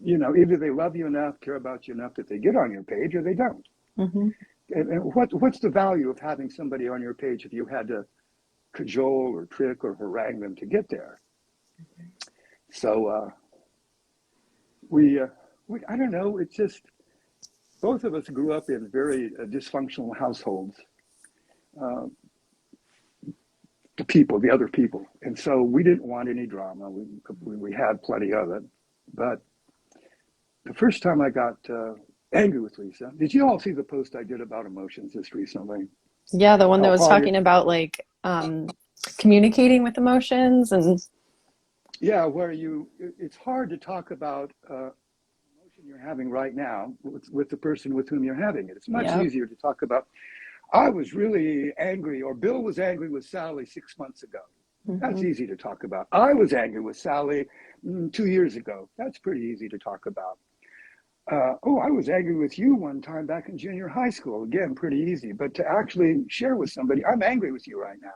C: Either they love you enough, care about you enough that they get on your page, or they don't. And what's the value of having somebody on your page if you had to cajole or trick or harangue them to get there? So we I don't know. It's just both of us grew up in very dysfunctional households. The other people, and so we didn't want any drama. We had plenty of it, but the first time I got angry with Lisa. Did you all see the post I did about emotions just recently?
B: Yeah, the one that was talking about like communicating with emotions and.
C: Yeah, where it's hard to talk about emotion you're having right now with the person with whom you're having it. It's much easier to talk about, I was really angry, or Bill was angry with Sally 6 months ago. That's easy to talk about. I was angry with Sally 2 years ago. That's pretty easy to talk about. oh, I was angry with you one time back in junior high school. Again, pretty easy. But to actually share with somebody, I'm angry with you right now.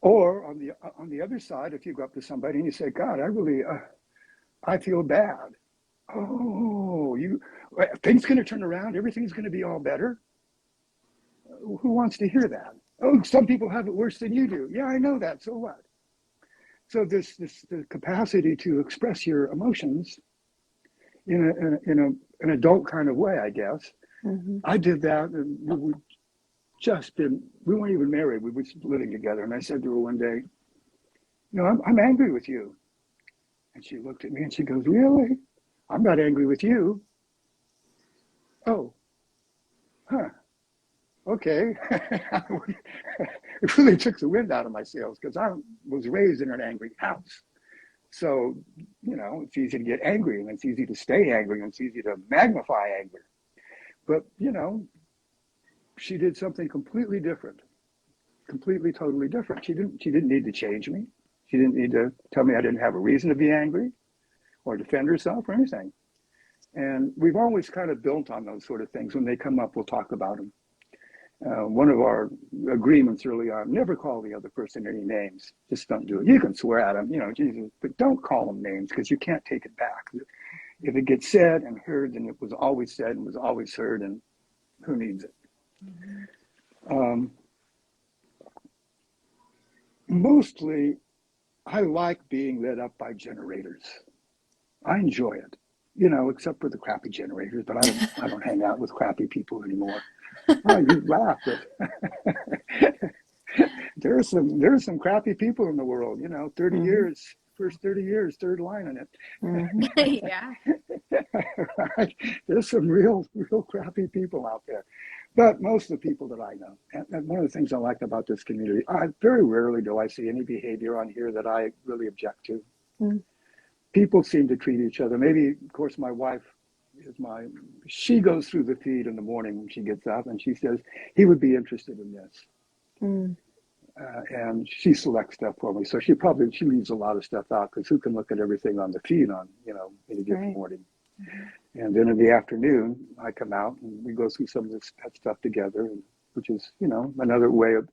C: Or on the other side, if you go up to somebody and you say, God, I feel bad. Oh, things going to turn around. Everything's going to be all better. Who wants to hear that? Oh, some people have it worse than you do. Yeah, I know that. So what? So the capacity to express your emotions in an adult kind of way, I guess.
B: Mm-hmm.
C: I did that, and we weren't even married. We were living together, and I said to her one day, I'm angry with you. And she looked at me and she goes, really? I'm not angry with you. Oh, huh. Okay. It really took the wind out of my sails because I was raised in an angry house. So, it's easy to get angry and it's easy to stay angry and it's easy to magnify anger. But, she did something completely different, completely, totally different. She didn't need to change me. She didn't need to tell me I didn't have a reason to be angry or defend herself or anything. And we've always kind of built on those sort of things. When they come up, we'll talk about them. One of our agreements early on, never call the other person any names. Just don't do it. You can swear at them, Jesus, but don't call them names because you can't take it back. If it gets said and heard, then it was always said and was always heard, and who needs it? Mm-hmm. Mostly, I like being lit up by generators. I enjoy it, except for the crappy generators, but I don't hang out with crappy people anymore. Oh, you laugh, but there are some crappy people in the world, 30
B: Mm-hmm.
C: years, first 30 years, third line in it.
B: Mm-hmm.
A: Yeah.
C: Right? There's some real crappy people out there. But most of the people that I know, and one of the things I like about this community, very rarely do I see any behavior on here that I really object to.
B: Mm-hmm.
C: People seem to treat each other. Maybe, of course, my wife she goes through the feed in the morning when she gets up and she says, he would be interested in this. Mm. And she selects stuff for me. So she leaves a lot of stuff out because who can look at everything on the feed on, in a given morning. Mm-hmm. And then in the afternoon, I come out and we go through some of that stuff together, which is, another way of,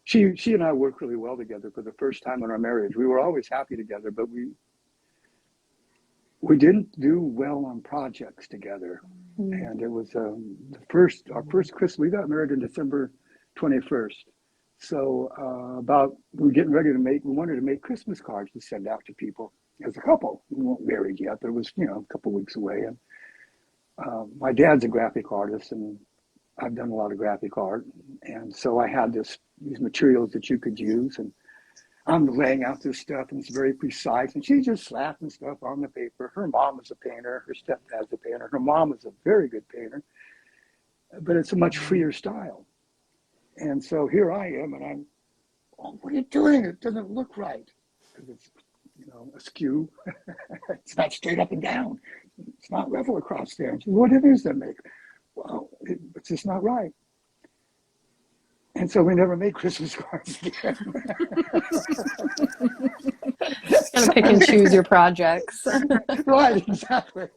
C: she and I work really well together for the first time in our marriage. We were always happy together, but we didn't do well on projects together. Mm-hmm. And it was our first Christmas. We got married on December 21st. So we were getting ready we wanted to make Christmas cards to send out to people as a couple. We weren't married yet, but it was, a couple of weeks away. And my dad's a graphic artist and I've done a lot of graphic art. And so I had these materials that you could use, and I'm laying out this stuff and it's very precise. And she's just slapping stuff on the paper. Her mom is a painter. Her stepdad's a painter. Her mom is a very good painter, but it's a much freer style. And so here I am and I'm, what are you doing? It doesn't look right. Because it's, askew. It's not straight up and down. It's not level across there. And she said, what difference does that make? Well, it's just not right. And so we never made Christmas cards again.
B: Gotta pick and choose your projects.
C: Right, exactly.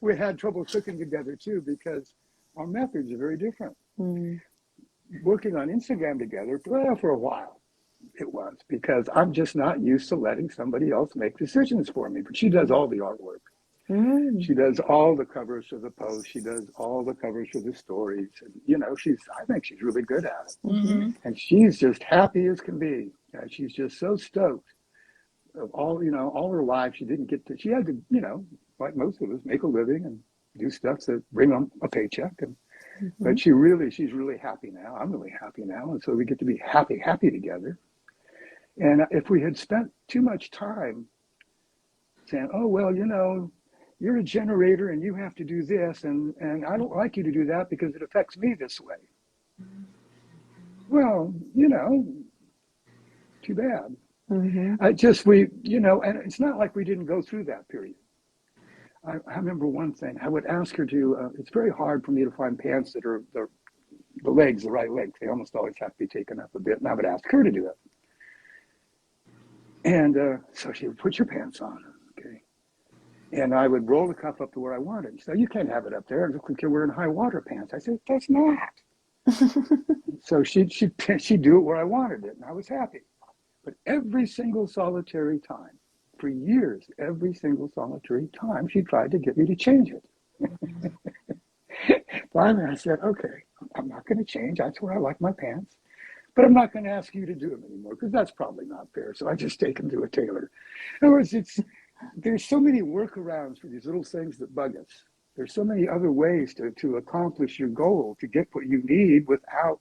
C: We had trouble cooking together too because our methods are very different. Mm. Working on Instagram together, well, for a while it was because I'm just not used to letting somebody else make decisions for me. But she does all the artwork. Mm. She does all the covers for the posts. She does all the covers for the stories. And, I think she's really good at it. Mm-hmm. And she's just happy as can be. She's just so stoked of all her life. She had to, like most of us, make a living and do stuff to bring on a paycheck. But she's really happy now. I'm really happy now. And so we get to be happy together. And if we had spent too much time saying, oh, well, you're a generator and you have to do this, and I don't like you to do that because it affects me this way. Well, too bad. Mm-hmm. And it's not like we didn't go through that period. I remember one thing. I would ask her to, it's very hard for me to find pants that are the right legs. They almost always have to be taken up a bit. And I would ask her to do it. And so she would put your pants on. Okay. And I would roll the cup up to where I wanted. So you can't have it up there. It looks like you're wearing high water pants. I said, that's not. So she'd do it where I wanted it, and I was happy. But every single solitary time, for years, every single solitary time, she tried to get me to change it. Finally, I said, okay, I'm not going to change. That's where I like my pants. But I'm not going to ask you to do them anymore because that's probably not fair. So I just take them to a tailor. In other words, there's so many workarounds for these little things that bug us. There's so many other ways to accomplish your goal, to get what you need without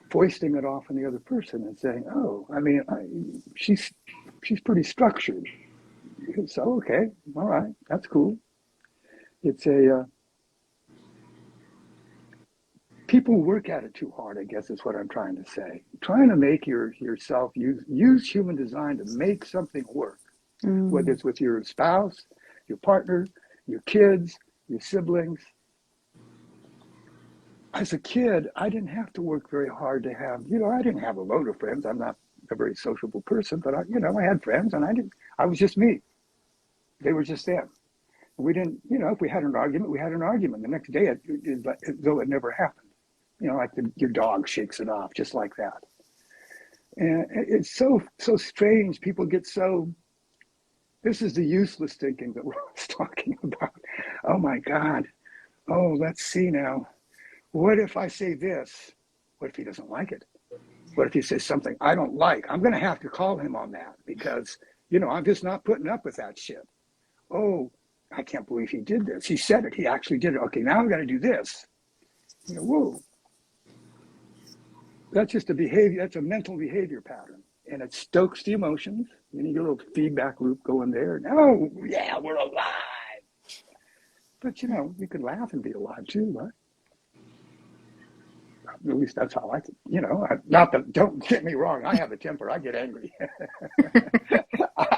C: foisting it off on the other person and saying, oh, I mean, she's pretty structured. So, okay, all right, that's cool. It's people work at it too hard, I guess is what I'm trying to say. Trying to make yourself use human design to make something work, whether it's with your spouse, your partner, your kids, your siblings. As a kid, I didn't have to work very hard to have, I didn't have a load of friends. I'm not a very sociable person, but I had friends and I was just me. They were just them. We didn't, if we had an argument, we had an argument. The next day, as though it never happened. Like your dog shakes it off, just like that. And it's so strange. People get so, this is the useless thinking that we're always talking about. Oh my God. Oh, let's see now. What if I say this? What if he doesn't like it? What if he says something I don't like? I'm going to have to call him on that because, I'm just not putting up with that shit. Oh, I can't believe he did this. He said it. He actually did it. Okay, now I've got to do this. Whoa. That's just a behavior. That's a mental behavior pattern. And it stokes the emotions. You get a little feedback loop going there. Oh, yeah, we're alive. But, you can laugh and be alive too, right? At least that's how I think, not that, don't get me wrong, I have a temper, I get angry.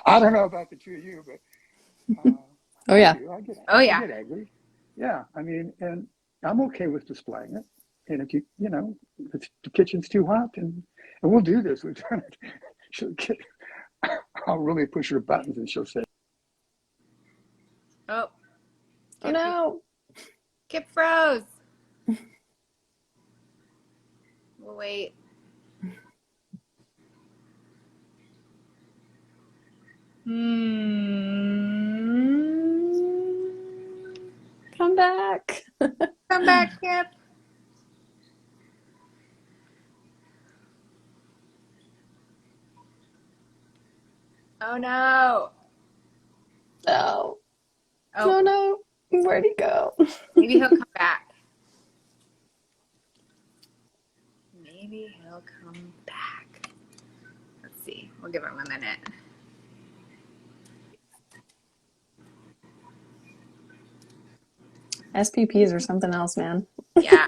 C: I don't know about the two of you, but
B: oh yeah,
A: I
C: get angry. Yeah, I mean, and I'm okay with displaying it. And if if the kitchen's too hot, and we'll do this, we've done it. I'll really push her buttons and she'll say,
A: oh
B: no.
A: Kip froze. We'll wait.
B: Come back.
A: Come back, Kip. Oh no.
B: No.
A: Oh
B: No. Where'd he go?
A: Maybe he'll come back. Maybe he'll come back. Let's see. We'll give him a minute.
B: SPPs or something else, man.
A: Yeah.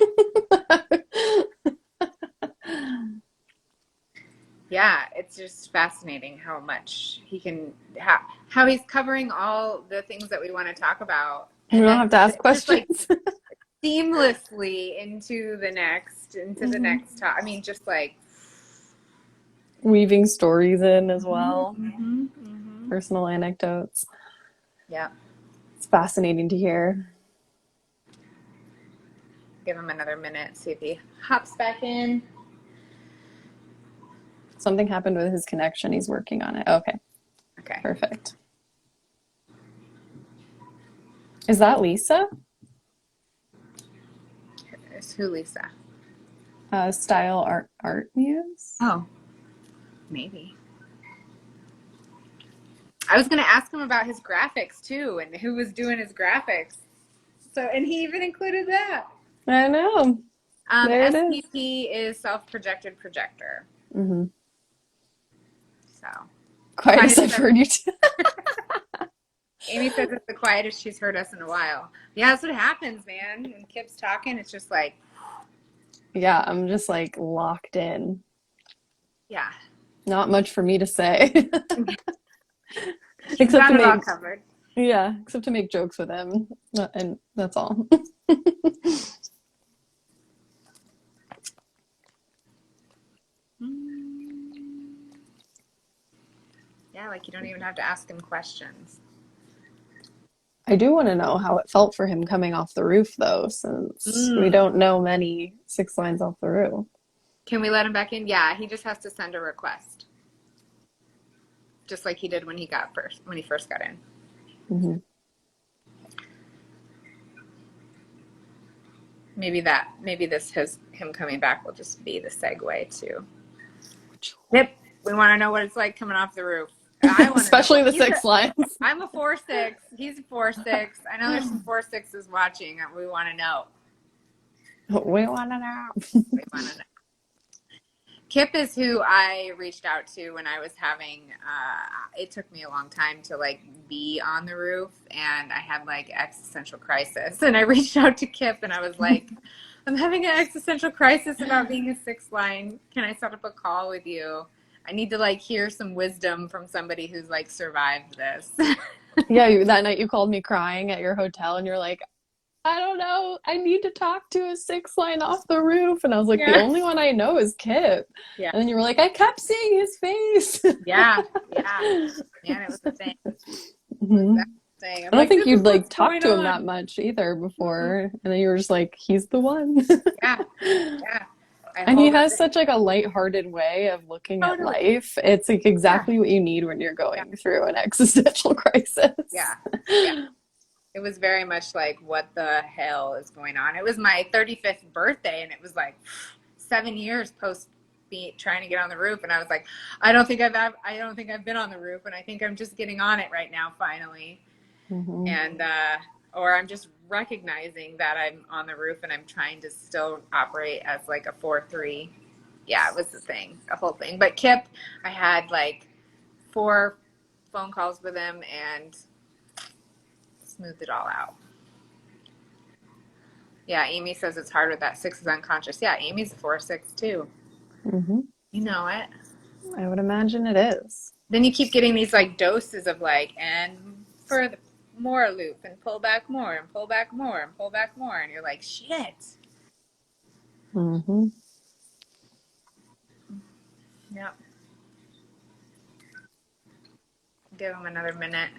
A: Yeah, it's just fascinating how much he can, how he's covering all the things that we want to talk about.
B: We don't have to ask questions.
A: Just seamlessly into the next talk. I mean, just like
B: weaving stories in as well.
A: Mm-hmm.
B: Personal anecdotes.
A: Yeah.
B: It's fascinating to hear.
A: Give him another minute, see if he hops back in.
B: Something happened with his connection. He's working on it. Okay. Perfect. Is that Lisa?
A: It's who, Lisa?
B: Style art muse?
A: Oh, maybe. I was going to ask him about his graphics too, and who was doing his graphics. So, and he even included that.
B: I know. There
A: SPP is Self Projected Projector.
B: Mm-hmm.
A: So.
B: Quietest I've heard you too.
A: Amy says it's the quietest she's heard us in a while. Yeah, that's what happens, man. When Kip's talking, it's just like.
B: Yeah, I'm just like locked in.
A: Yeah.
B: Not much for me to say.
A: Except to make, all covered.
B: Yeah, except to make jokes with him. And that's all.
A: Yeah, like you don't even have to ask him questions.
B: I do want to know how it felt for him coming off the roof, though, since we
A: Mm.
B: don't know many six lines off the roof.
A: Can we let him back in? Yeah, he just has to send a request, just like he did when he first got in.
B: Mm-hmm.
A: Maybe him coming back will just be the segue to. Yep, we want to know what it's like coming off the roof. I want to know.
B: Especially the six lines.
A: I'm a 4'6". He's a 4'6". I know there's some 4'6s watching. We want to know.
B: We want to know.
A: We want to know. Kip is who I reached out to when I was having, it took me a long time to like be on the roof, and I had like existential crisis, and I reached out to Kip and I was like, I'm having an existential crisis about being a six line. Can I set up a call with you? I need to like hear some wisdom from somebody who's like survived this.
B: Yeah, that night you called me crying at your hotel and you're like, I don't know. I need to talk to a six line off the roof. And I was like,
A: Yeah.
B: the only one I know is Kip.
A: Yeah.
B: And then you were like, I kept seeing his face.
A: Yeah. Man, it was a thing.
B: Mm-hmm.
A: I
B: don't think you'd like talk to him that much either before. And then you were just like, he's the one.
A: Yeah. Yeah.
B: And he has such like a lighthearted way of looking at life. It's like exactly what you need when you're going through an existential crisis.
A: Yeah. Yeah. It was very much like, what the hell is going on? It was my 35th birthday, and it was like 7 years post trying to get on the roof, and I was like, I don't think I've been on the roof, and I think I'm just getting on it right now, finally.
B: Mm-hmm.
A: And or I'm just recognizing that I'm on the roof, and I'm trying to still operate as like a 4'3". Yeah, it was a whole thing. But Kip, I had like 4 phone calls with him and smoothed it all out. Yeah, Amy says it's hard with that 6 is unconscious. Yeah, Amy's a 4'6" too.
B: Mm-hmm.
A: You know it.
B: I would imagine it is.
A: Then you keep getting these like doses of like, and further more loop, and pull back more, and pull back more, and pull back more, and you're like, shit.
B: Mm-hmm.
A: Yep. Give him another minute.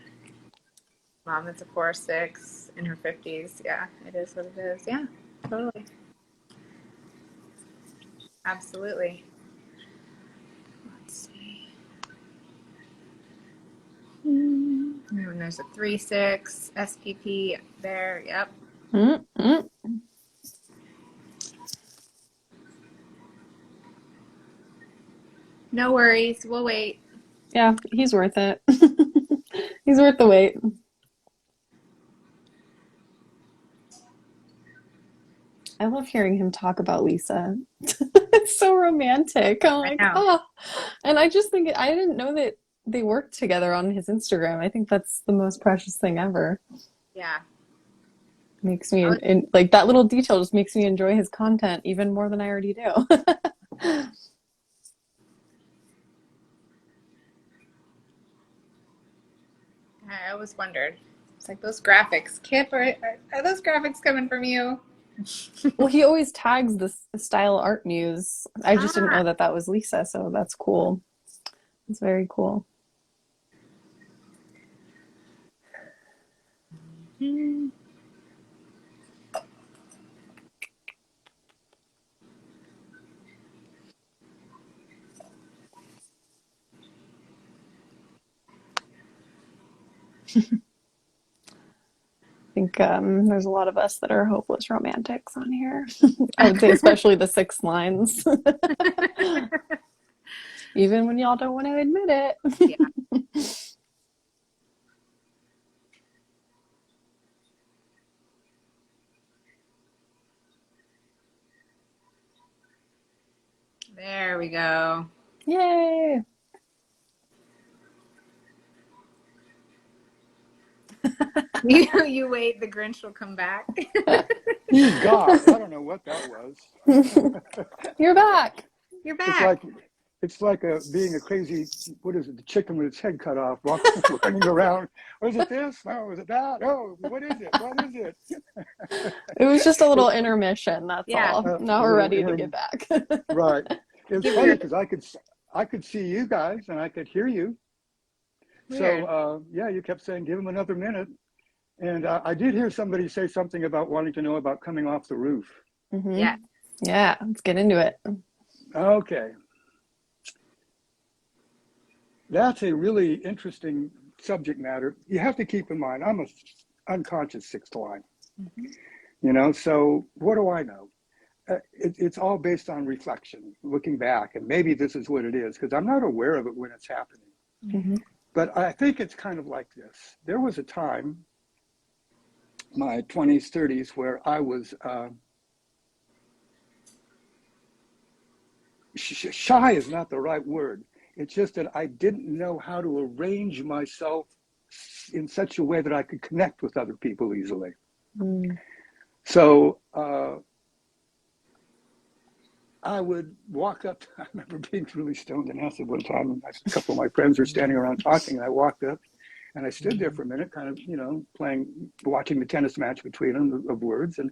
A: Mom, that's a 4'6" in her 50s. Yeah, it is what it is. Yeah, totally. Absolutely. Let's see. And there's a 3'6" SPP there. Yep.
B: Mm-hmm.
A: No worries. We'll wait.
B: Yeah, he's worth it. He's worth the wait. I love hearing him talk about Lisa. It's so romantic. I'm like, oh. And I just think, I didn't know that they worked together on his Instagram. I think that's the most precious thing ever.
A: Yeah.
B: Makes me, like, that little detail just makes me enjoy his content even more than I already do.
A: I always wondered. It's like those graphics. Kip, are those graphics coming from you?
B: Well, he always tags the Style Art Muse. I just didn't know that was Lisa, so that's cool. It's very cool.
A: Mm-hmm.
B: I think there's a lot of us that are hopeless romantics on here. I would say especially the 6 lines. Even when y'all don't want to admit it.
A: Yeah. There we go.
B: Yay!
A: You wait, the Grinch will come back.
C: God, I don't know what that was.
B: You're back.
A: You're back.
C: It's like being a crazy, what is it, the chicken with its head cut off, running around. Was it this? No, was it that? Oh, what is it? What is it?
B: It was just a little intermission, that's all. Now we're ready to get back.
C: Right. It was funny because I could see you guys and I could hear you. Weird. So, yeah, you kept saying, give him another minute. And I did hear somebody say something about wanting to know about coming off the roof.
B: Mm-hmm.
A: Yeah.
B: Yeah, let's get into it.
C: Okay. That's a really interesting subject matter. You have to keep in mind, I'm a unconscious sixth line,
A: Mm-hmm.
C: so what do I know? It's all based on reflection, looking back, and maybe this is what it is, because I'm not aware of it when it's happening.
B: Mm-hmm.
C: But I think it's kind of like this. There was a time, my 20s, 30s, where I was shy is not the right word. It's just that I didn't know how to arrange myself in such a way that I could connect with other people easily.
B: Mm.
C: So I would walk up. I remember being really stoned and acid one time. A couple of my friends were standing around talking, and I walked up and I stood there for a minute, kind of, watching the tennis match between them of words. And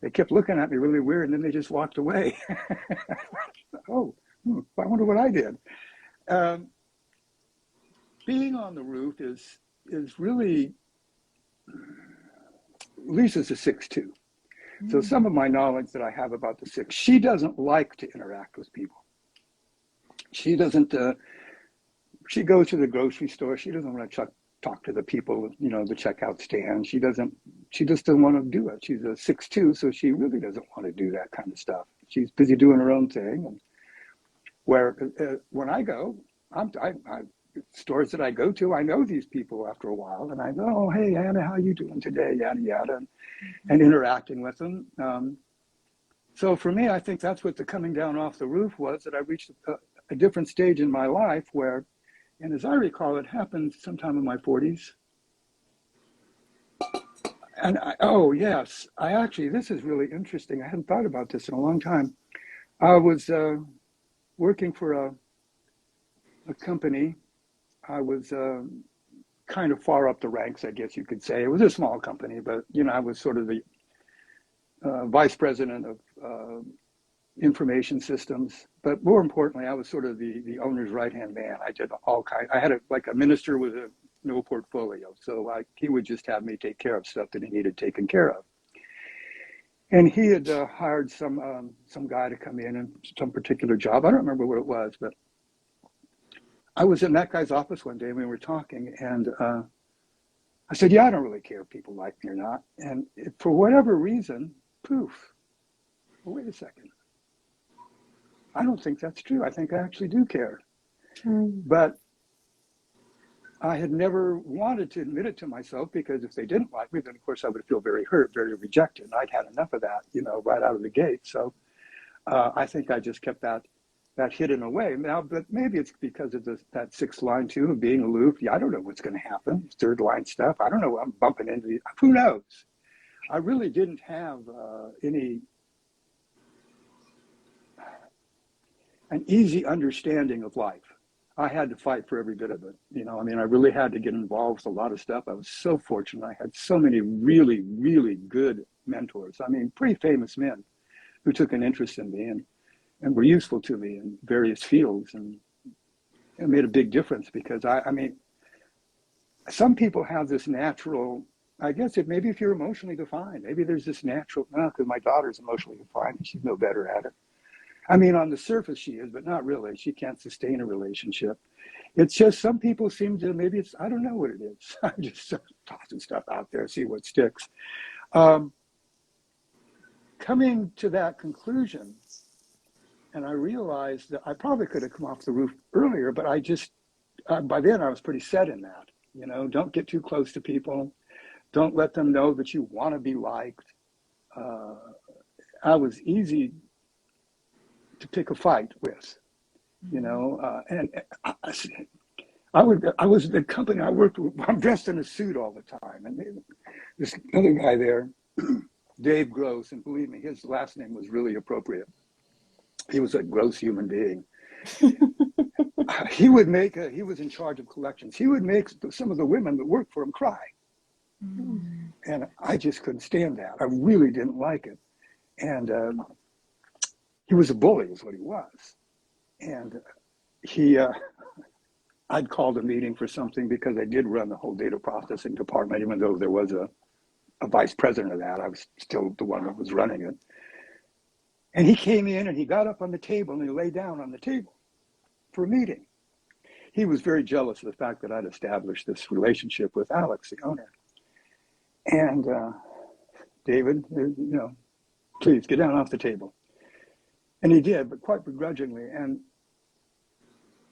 C: they kept looking at me really weird, and then they just walked away. Oh, I wonder what I did. Um, Being on the roof is really, Lisa's a 6'2". So some of my knowledge that I have about the six, she doesn't like to interact with people. She doesn't, she goes to the grocery store. She doesn't want to talk to the people, the checkout stand. She just doesn't want to do it. She's a 6'2", so she really doesn't want to do that kind of stuff. She's busy doing her own thing. And where when I go, stores that I go to, I know these people after a while, and I go, oh, hey, Anna, how you doing today? Yada, yada, and interacting with them. So for me, I think that's what the coming down off the roof was, that I reached a different stage in my life where, and as I recall, it happened sometime in my 40s. And oh, yes, this is really interesting. I hadn't thought about this in a long time. I was working for a company. I was kind of far up the ranks, I guess you could say. It was a small company, but, I was sort of the vice president of information systems. But more importantly, I was sort of the owner's right-hand man. I did all kinds. I had like a minister with no portfolio. So he would just have me take care of stuff that he needed taken care of. And he had hired some guy to come in some particular job. I don't remember what it was, but I was in that guy's office one day and we were talking, and I said, yeah, I don't really care if people like me or not. And for whatever reason, poof, well, wait a second. I don't think that's true. I think I actually do care. But I had never wanted to admit it to myself, because if they didn't like me, then of course I would feel very hurt, very rejected. And I'd had enough of that, right out of the gate. So I think I just kept that hidden away. Now, but maybe it's because of that sixth line too, of being aloof. Yeah, I don't know what's going to happen. Third line stuff. I don't know what I'm bumping into. Who knows? I really didn't have an easy understanding of life. I had to fight for every bit of it. I really had to get involved with a lot of stuff. I was so fortunate. I had so many really, really good mentors. Pretty famous men who took an interest in me and were useful to me in various fields, and it made a big difference, because some people have this natural, I guess maybe if you're emotionally defined, maybe there's this natural, because my daughter's emotionally defined and she's no better at it. On the surface she is, but not really. She can't sustain a relationship. It's just some people seem to, I don't know what it is. I'm just tossing stuff out there, see what sticks. Coming to that conclusion, and I realized that I probably could have come off the roof earlier, but I just, by then I was pretty set in that. Don't get too close to people. Don't let them know that you want to be liked. I was easy to pick a fight with, and I was the company I worked with. I'm dressed in a suit all the time, and this other guy there, Dave Gross, and believe me, his last name was really appropriate. He was a gross human being. He was in charge of collections. He would make some of the women that worked for him cry. And I just couldn't stand that. I really didn't like it. And he was a bully is what he was. And he I'd called a meeting for something because I did run the whole data processing department, even though there was a vice president of that. I was still the one that was running it. And he came in and he got up on the table and he lay down on the table for a meeting. He was very jealous of the fact that I'd established this relationship with Alex, the owner. And David, please get down off the table. And he did, but quite begrudgingly. And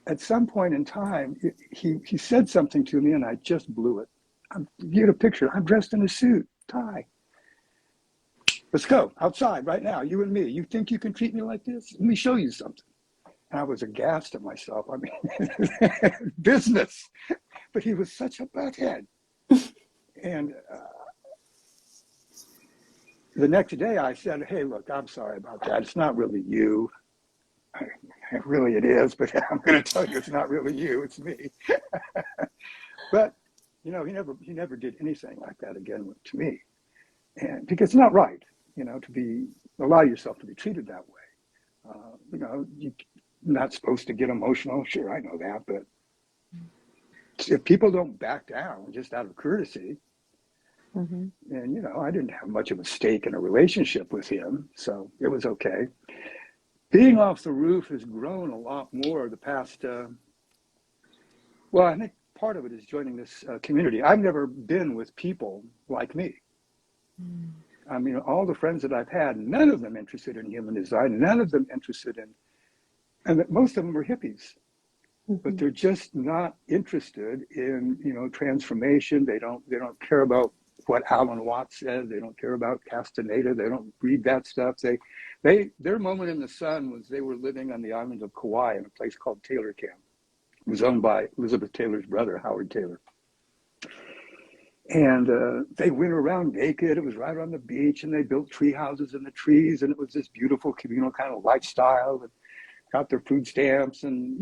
C: at some point in time, he said something to me and I just blew it. You get a picture. I'm dressed in a suit, tie. Let's go outside right now, you and me. You think you can treat me like this? Let me show you something. And I was aghast at myself. I mean, business. But he was such a butthead. And the next day I said, hey, look, I'm sorry about that. It's not really you. Really it is, but I'm going to tell you it's not really you, it's me. But, he never did anything like that again to me. And because it's not right, to allow yourself to be treated that way. You're not supposed to get emotional. Sure, I know that, but if people don't back down just out of courtesy, and, I didn't have much of a stake in a relationship with him, so it was okay. Being off the roof has grown a lot more the past, I think part of it is joining this community. I've never been with people like me. I mean, all the friends that I've had, none of them interested in human design, none of them interested in, and most of them are hippies, but they're just not interested in, transformation. They don't care about what Alan Watts says. They don't care about Castaneda. They don't read that stuff. Their moment in the sun was they were living on the island of Kauai in a place called Taylor Camp. It was owned by Elizabeth Taylor's brother, Howard Taylor. And they went around naked. It was right on the beach, and they built tree houses in the trees, and it was this beautiful communal kind of lifestyle, and got their food stamps, and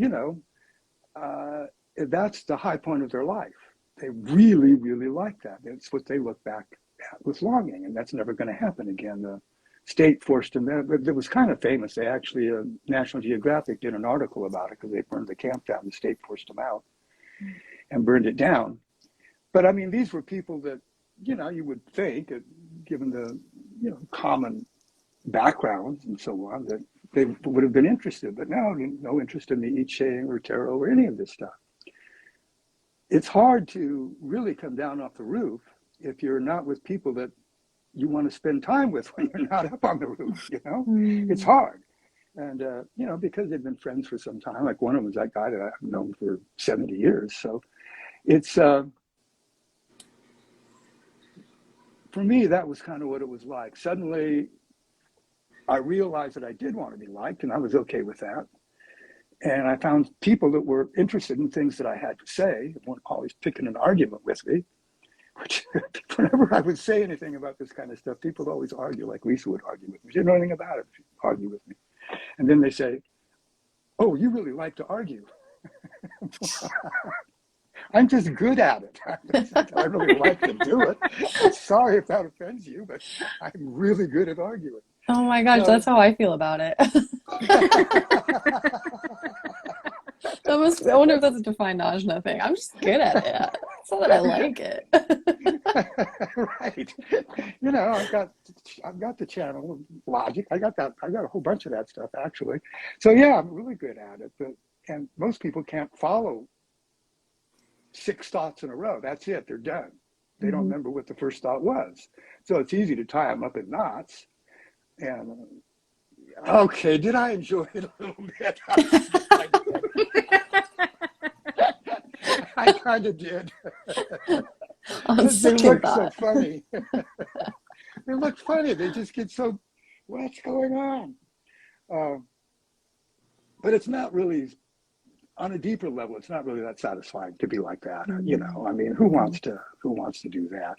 C: that's the high point of their life. They really, really like that. It's what they look back at with longing, and that's never going to happen again. The state forced them. It was kind of famous. They actually, National Geographic did an article about it because they burned the camp down. The state forced them out and burned it down. But I mean, these were people that, you would think, given the, common backgrounds and so on, that they would have been interested. But no interest in the I Ching or tarot or any of this stuff. It's hard to really come down off the roof if you're not with people that you want to spend time with when you're not up on the roof, It's hard. And, because they've been friends for some time, like one of them was that guy that I've known for 70 years. So it's, for me, that was kind of what it was like. Suddenly, I realized that I did want to be liked, and I was okay with that. And I found people that were interested in things that I had to say, weren't always picking an argument with me, which whenever I would say anything about this kind of stuff, people would always argue, like Lisa would argue with me. She didn't know anything about it, she'd argue with me. And then they say, oh, you really like to argue. I'm just good at it. I really like to do it. Sorry if that offends you, but I'm really good at arguing.
B: Oh my gosh, that's how I feel about it. I wonder if that's a defined Ajna thing. I'm just good at it. It's not that I like it.
C: Right. I've got the channel logic. I got a whole bunch of that stuff actually. So yeah, I'm really good at it. And most people can't follow 6 thoughts in a row. That's it. They're done. They don't remember what the first thought was. So it's easy to tie them up in knots. And okay, did I enjoy it a little bit? I kind of did. They look so funny. They look funny. They just get so, what's going on? But it's not really, on a deeper level, it's not really that satisfying to be like that. I mean, who wants to do that?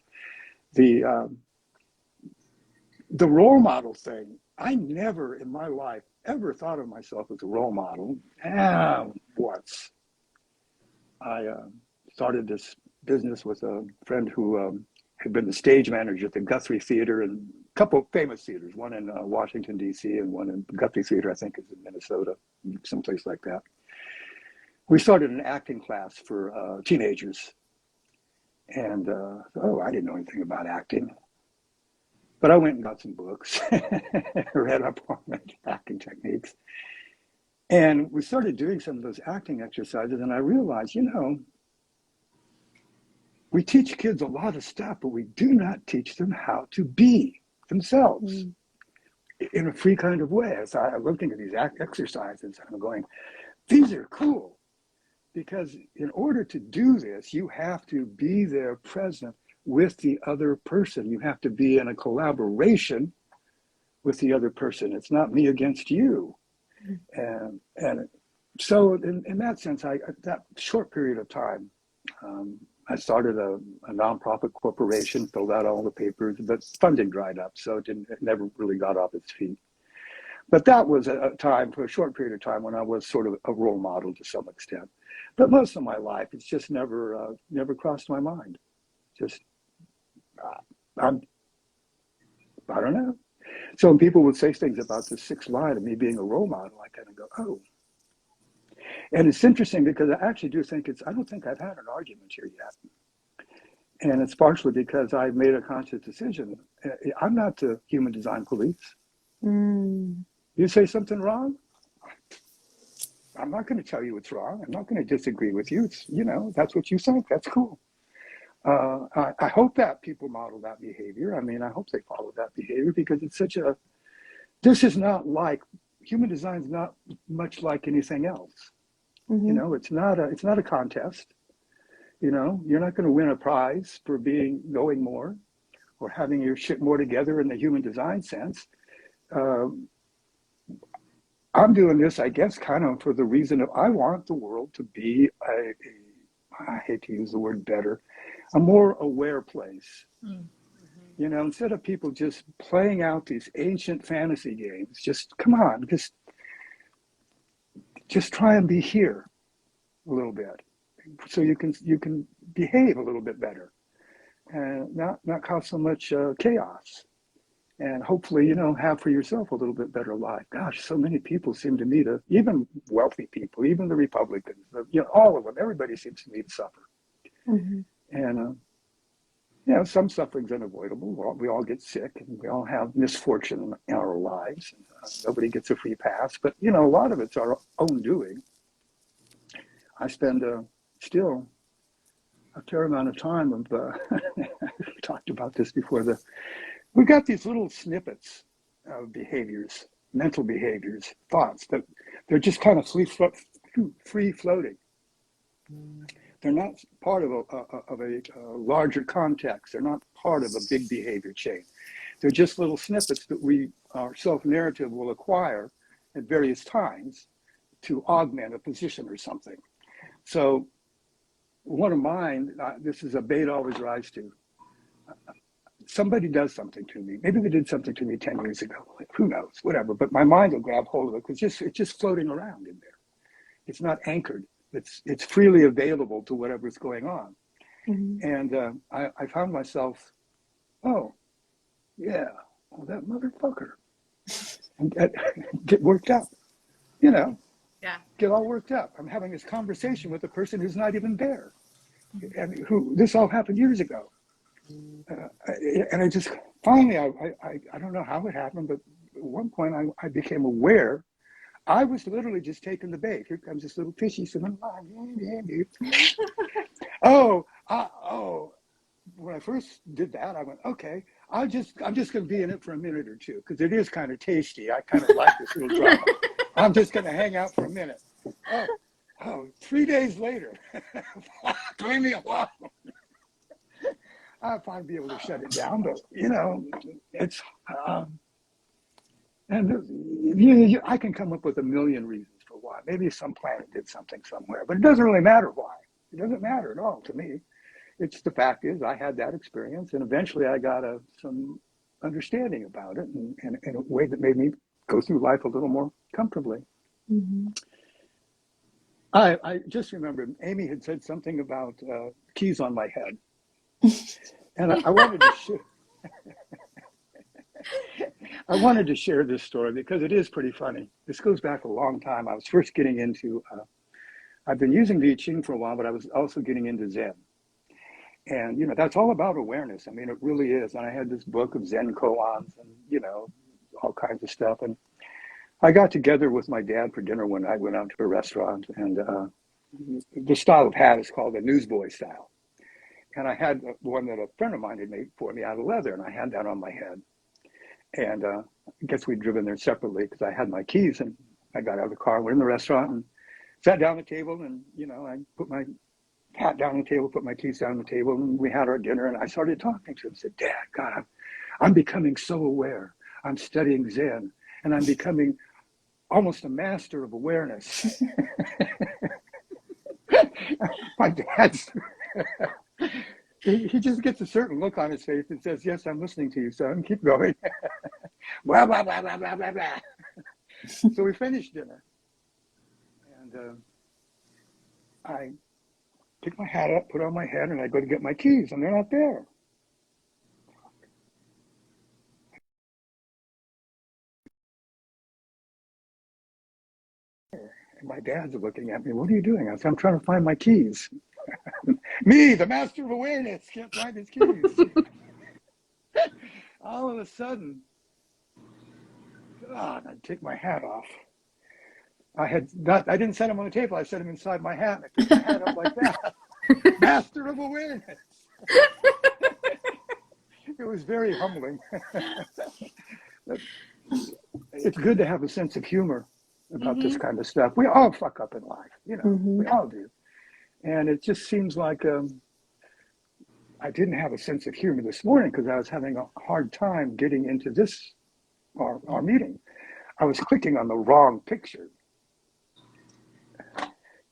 C: The role model thing, I never in my life ever thought of myself as a role model. Once I started this business with a friend who had been the stage manager at the Guthrie Theater and a couple of famous theaters, one in Washington, D.C. and one in Guthrie Theater, I think is in Minnesota, someplace like that. we started an acting class for teenagers. And, I didn't know anything about acting. But I went and got some books, read up on acting techniques. And we started doing some of those acting exercises. And I realized, we teach kids a lot of stuff, but we do not teach them how to be themselves in a free kind of way. So I'm looking at these exercises and I'm going, these are cool. Because in order to do this, you have to be there present with the other person. You have to be in a collaboration with the other person. It's not me against you. And so in that sense, that short period of time, I started a nonprofit corporation, filled out all the papers, but funding dried up, so it never really got off its feet. But that was a time, for a short period of time, when I was sort of a role model to some extent. But most of my life, it's just never crossed my mind. Just, I don't know. So when people would say things about the sixth line of me being a role model, I kind of go, oh. And it's interesting because I actually do think I don't think I've had an argument here yet. And it's partially because I've made a conscious decision. I'm not the human design police. You say something wrong, I'm not going to tell you it's wrong. I'm not going to disagree with you. It's, that's what you think. That's cool. I hope that people model that behavior. I mean, I hope they follow that behavior because it's this is not like, human design is not much like anything else. It's not a contest. You're not going to win a prize for knowing more or having your shit more together in the human design sense. I'm doing this, I guess, kind of for the reason of I want the world to be I hate to use the word better, a more aware place. Instead of people just playing out these ancient fantasy games, just come on, just try and be here a little bit, so you can behave a little bit better, and not cause so much chaos. And hopefully, have for yourself a little bit better life. Gosh, so many people seem to me to, even wealthy people, even the Republicans, all of them, everybody seems to me to suffer. And, some suffering's unavoidable. We all get sick and we all have misfortune in our lives. And, nobody gets a free pass, but, a lot of it's our own doing. I spend still a fair amount of time of, we talked about this before, we got these little snippets of behaviors, mental behaviors, thoughts that they're just kind of free floating. They're not part of a larger context. They're not part of a big behavior chain. They're just little snippets that our self-narrative will acquire at various times to augment a position or something. So one of mine, this is a bait always rise to. Somebody does something to me. Maybe they did something to me 10 years ago. Who knows? Whatever. But my mind will grab hold of it because it's just floating around in there. It's not anchored. It's freely available to whatever's going on. And I found myself, oh, yeah, that motherfucker. And get worked up, Yeah. Get all worked up. I'm having this conversation with a person who's not even there. And this all happened years ago. And I just finally, I don't know how it happened, but at one point I became aware. I was literally just taking the bait. Here comes this little fishy swimming along. When I first did that, I went, okay, I'm just going to be in it for a minute or two because it is kind of tasty. I kind of like this little drama. I'm just going to hang out for a minute. 3 days later, leave me alone. I'll probably be able to shut it down, but it's I can come up with a million reasons for why. Maybe some planet did something somewhere, but it doesn't really matter why. It doesn't matter at all to me. It's the fact is I had that experience, and eventually I got some understanding about it, and in a way that made me go through life a little more comfortably. I just remembered Amy had said something about keys on my head. And I wanted to I wanted to share this story because it is pretty funny. This goes back a long time. I was first getting into I've been using the I Ching for a while, but I was also getting into Zen. And, that's all about awareness. I mean, it really is. And I had this book of Zen koans and, all kinds of stuff. And I got together with my dad for dinner one night, went out to a restaurant, and the style of hat is called the newsboy style. And I had one that a friend of mine had made for me out of leather, and I had that on my head. And I guess we'd driven there separately because I had my keys, and I got out of the car, went in the restaurant, and sat down at the table, and, I put my hat down on the table, put my keys down on the table, and we had our dinner, and I started talking to him. I said, Dad, God, I'm becoming so aware. I'm studying Zen, and I'm becoming almost a master of awareness. My dad's, he just gets a certain look on his face and says, yes, I'm listening to you, son, keep going. Blah, blah, blah, blah, blah, blah, blah. So we finished dinner, and I pick my hat up, put it on my head, and I go to get my keys, and they're not there. And my dad's looking at me, what are you doing? I said, I'm trying to find my keys. Me, the master of awareness, can't find his keys. All of a sudden, God, I take my hat off. I didn't set him on the table, I set him inside my hat, and I took my hat up like that. Master of awareness. It was very humbling. It's good to have a sense of humor about this kind of stuff. We all fuck up in life, we all do. And it just seems like I didn't have a sense of humor this morning because I was having a hard time getting into our meeting. I was clicking on the wrong picture.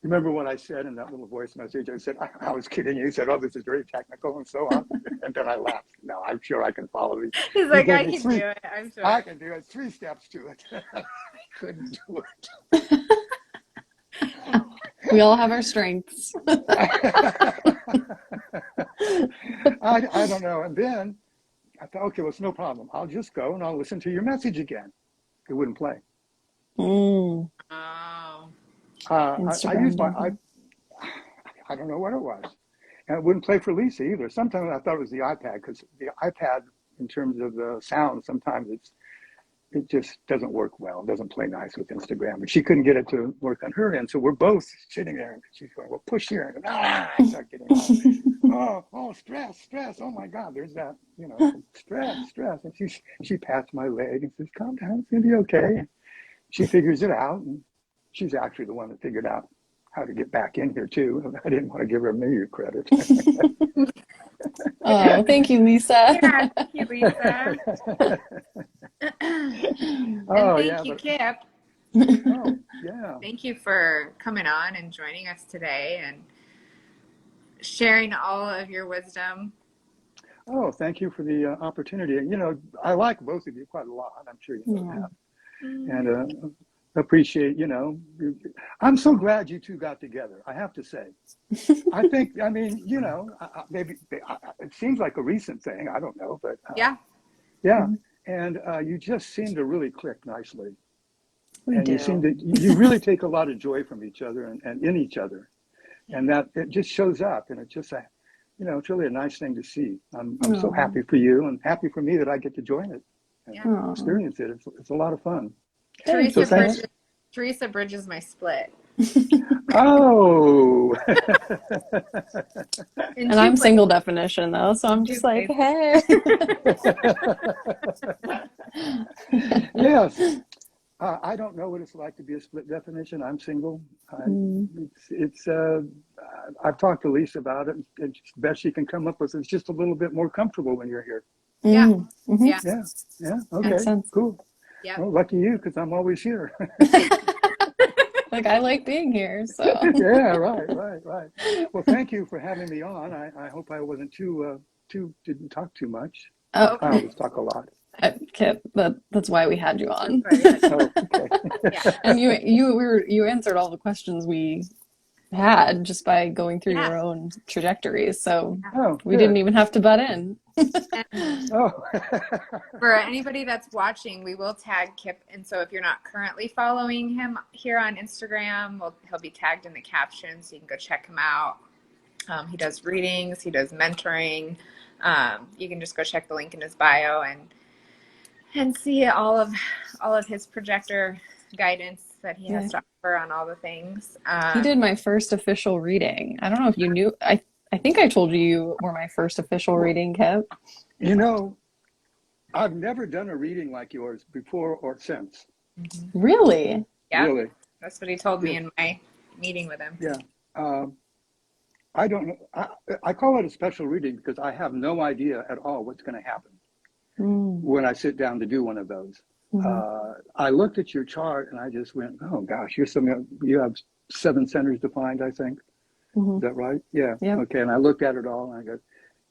C: Remember what I said in that little voice message? I said, I was kidding you. He said, oh, this is very technical and so on. And then I laughed. No, I'm sure I can follow these.
A: He's like, I can do it. I'm sure.
C: I can do it. 3 steps to it. I couldn't do it.
B: We all have our strengths.
C: I don't know. And then I thought, okay, well, it's no problem. I'll just go and I'll listen to your message again. It wouldn't play.
A: Oh.
C: I used I don't know what it was. And it wouldn't play for Lisa either. Sometimes I thought it was the iPad because the iPad, in terms of the sound, sometimes it just doesn't work well. It doesn't play nice with Instagram. But she couldn't get it to work on her end. So we're both sitting there and she's going, well, push here. And I start getting stress. Oh my God, there's that, stress. And she pats my leg and says, calm down, it's gonna be okay. And she figures it out. And she's actually the one that figured out how to get back in here too. I didn't want to give her major credit.
B: Oh, thank you, Lisa.
A: Yeah, thank you, Lisa. Thank you, Kip.
C: Oh, yeah.
A: Thank you for coming on and joining us today and sharing all of your wisdom.
C: Oh, thank you for the opportunity. I like both of you quite a lot. I'm sure you know that. And appreciate, I'm so glad you two got together, I have to say. Maybe it seems like a recent thing, I don't know, but yeah. And you just seem to really click nicely.
B: We do.
C: You really take a lot of joy from each other and in each other. And that it just shows up, and it's just it's really a nice thing to see. I'm so happy for you and happy for me that I get to join it and experience it. It's a lot of fun.
A: Teresa bridges my split.
C: Oh.
B: And I'm single definition though, so I'm just like, hey.
C: Yes. I don't know what it's like to be a split definition. I'm single. I've talked to Lisa about it, and the best she can come up with is just a little bit more comfortable when you're here.
A: Yeah.
C: Yeah. Okay. Cool.
A: Yeah.
C: Well, lucky you, because I'm always here.
B: Like, I like being here, so.
C: Yeah, right. Well, thank you for having me on. I hope I wasn't didn't talk too much.
B: Oh.
C: I always talk a lot.
B: Kip, that's why we had you on.
C: Oh, okay.
B: And you answered all the questions we had just by going through
A: Yeah.
B: your own trajectories. So
C: Oh,
B: we didn't
C: good.
B: even have to butt in.
A: And
C: Oh,
A: for anybody that's watching, we will tag Kip. And so if you're not currently following him here on Instagram, he'll be tagged in the caption, so you can go check him out. He does readings, he does mentoring. You can just go check the link in his bio and see all of his projector guidance that he
B: Yeah.
A: has to offer on all the things.
B: He did my first official reading. I don't know if you knew. I think I told you you were my first official
C: well,
B: reading, Kip.
C: you know, I've never done a reading like yours before or since.
A: Mhm.
B: Really?
A: Yep,
C: Really.
A: that's what he told
C: Yeah.
A: me in my meeting with him.
C: Yeah. Um, I don't know. I call it a special reading because I have no idea at all what's going to happen
B: Mm.
C: when I sit down to do one of those.
B: Mm-hmm.
C: I looked at your chart and I just went, oh gosh, you have 7 centers defined, I think.
B: Mm-hmm.
C: Is that right? Yeah.
B: Yep.
C: Okay. And I looked at it all and I go,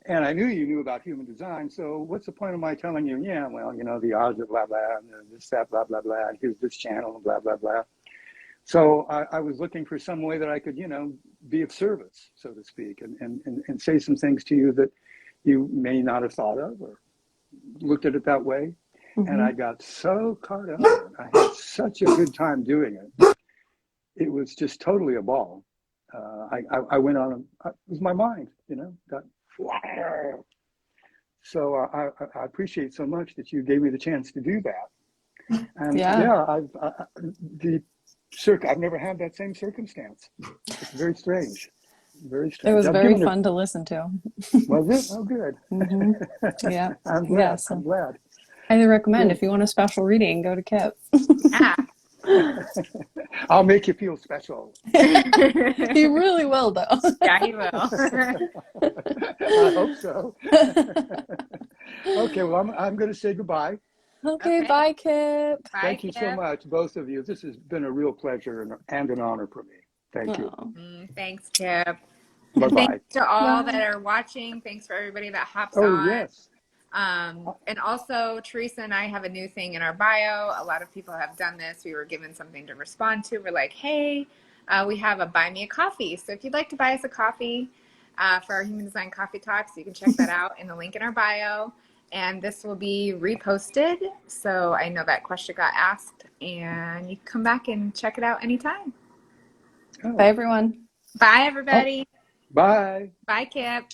C: and I knew you knew about human design. So what's the point of my telling you, yeah, well, the odds are blah, blah, and this, that, blah, blah, blah, and here's this channel, blah, blah, blah. So I was looking for some way that I could, be of service, so to speak, and say some things to you that you may not have thought of or looked at it that way. And
B: Mm-hmm.
C: I got so caught up. I had such a good time doing it. It was just totally a ball. I went on, it was my mind, got, so I appreciate so much that you gave me the chance to do that. And
B: Yeah.
C: yeah, I've never had that same circumstance. It's very strange. Very
B: It
C: strange.
B: was
C: I've
B: very
C: given it,
B: fun to listen to.
C: was it? Oh, good.
B: Mm-hmm. Yeah.
C: I'm
B: Yeah.
C: glad. I'm
B: So
C: glad.
B: highly recommend
C: Good.
B: if you want a special reading, go to Kip.
A: Yeah.
C: I'll make you feel special.
B: He really will, though.
A: Yeah, he will.
C: I hope so. Okay, well, I'm going to say goodbye.
B: Okay,
A: Okay.
B: bye, Kip.
A: Bye,
C: Thank you so
A: Kip.
C: much, both of you. This has been a real pleasure and an honor for me. Thank you.
B: Oh.
A: Thanks, Kip. And thanks
C: Bye-bye.
A: to all that
B: Bye.
A: are watching. Thanks for everybody that hops
C: Oh,
A: on.
C: yes.
A: And also, Teresa and I have a new thing in our bio. A lot of people have done this. We were given something to respond to. We're like, hey, we have a buy me a coffee. So if you'd like to buy us a coffee for our Human Design Coffee Talks, you can check that out in the link in our bio. And this will be reposted. So I know that question got asked, and you can come back and check it out anytime.
C: Oh.
B: Bye, everyone.
A: Bye, everybody.
C: Bye.
A: Bye, Kip.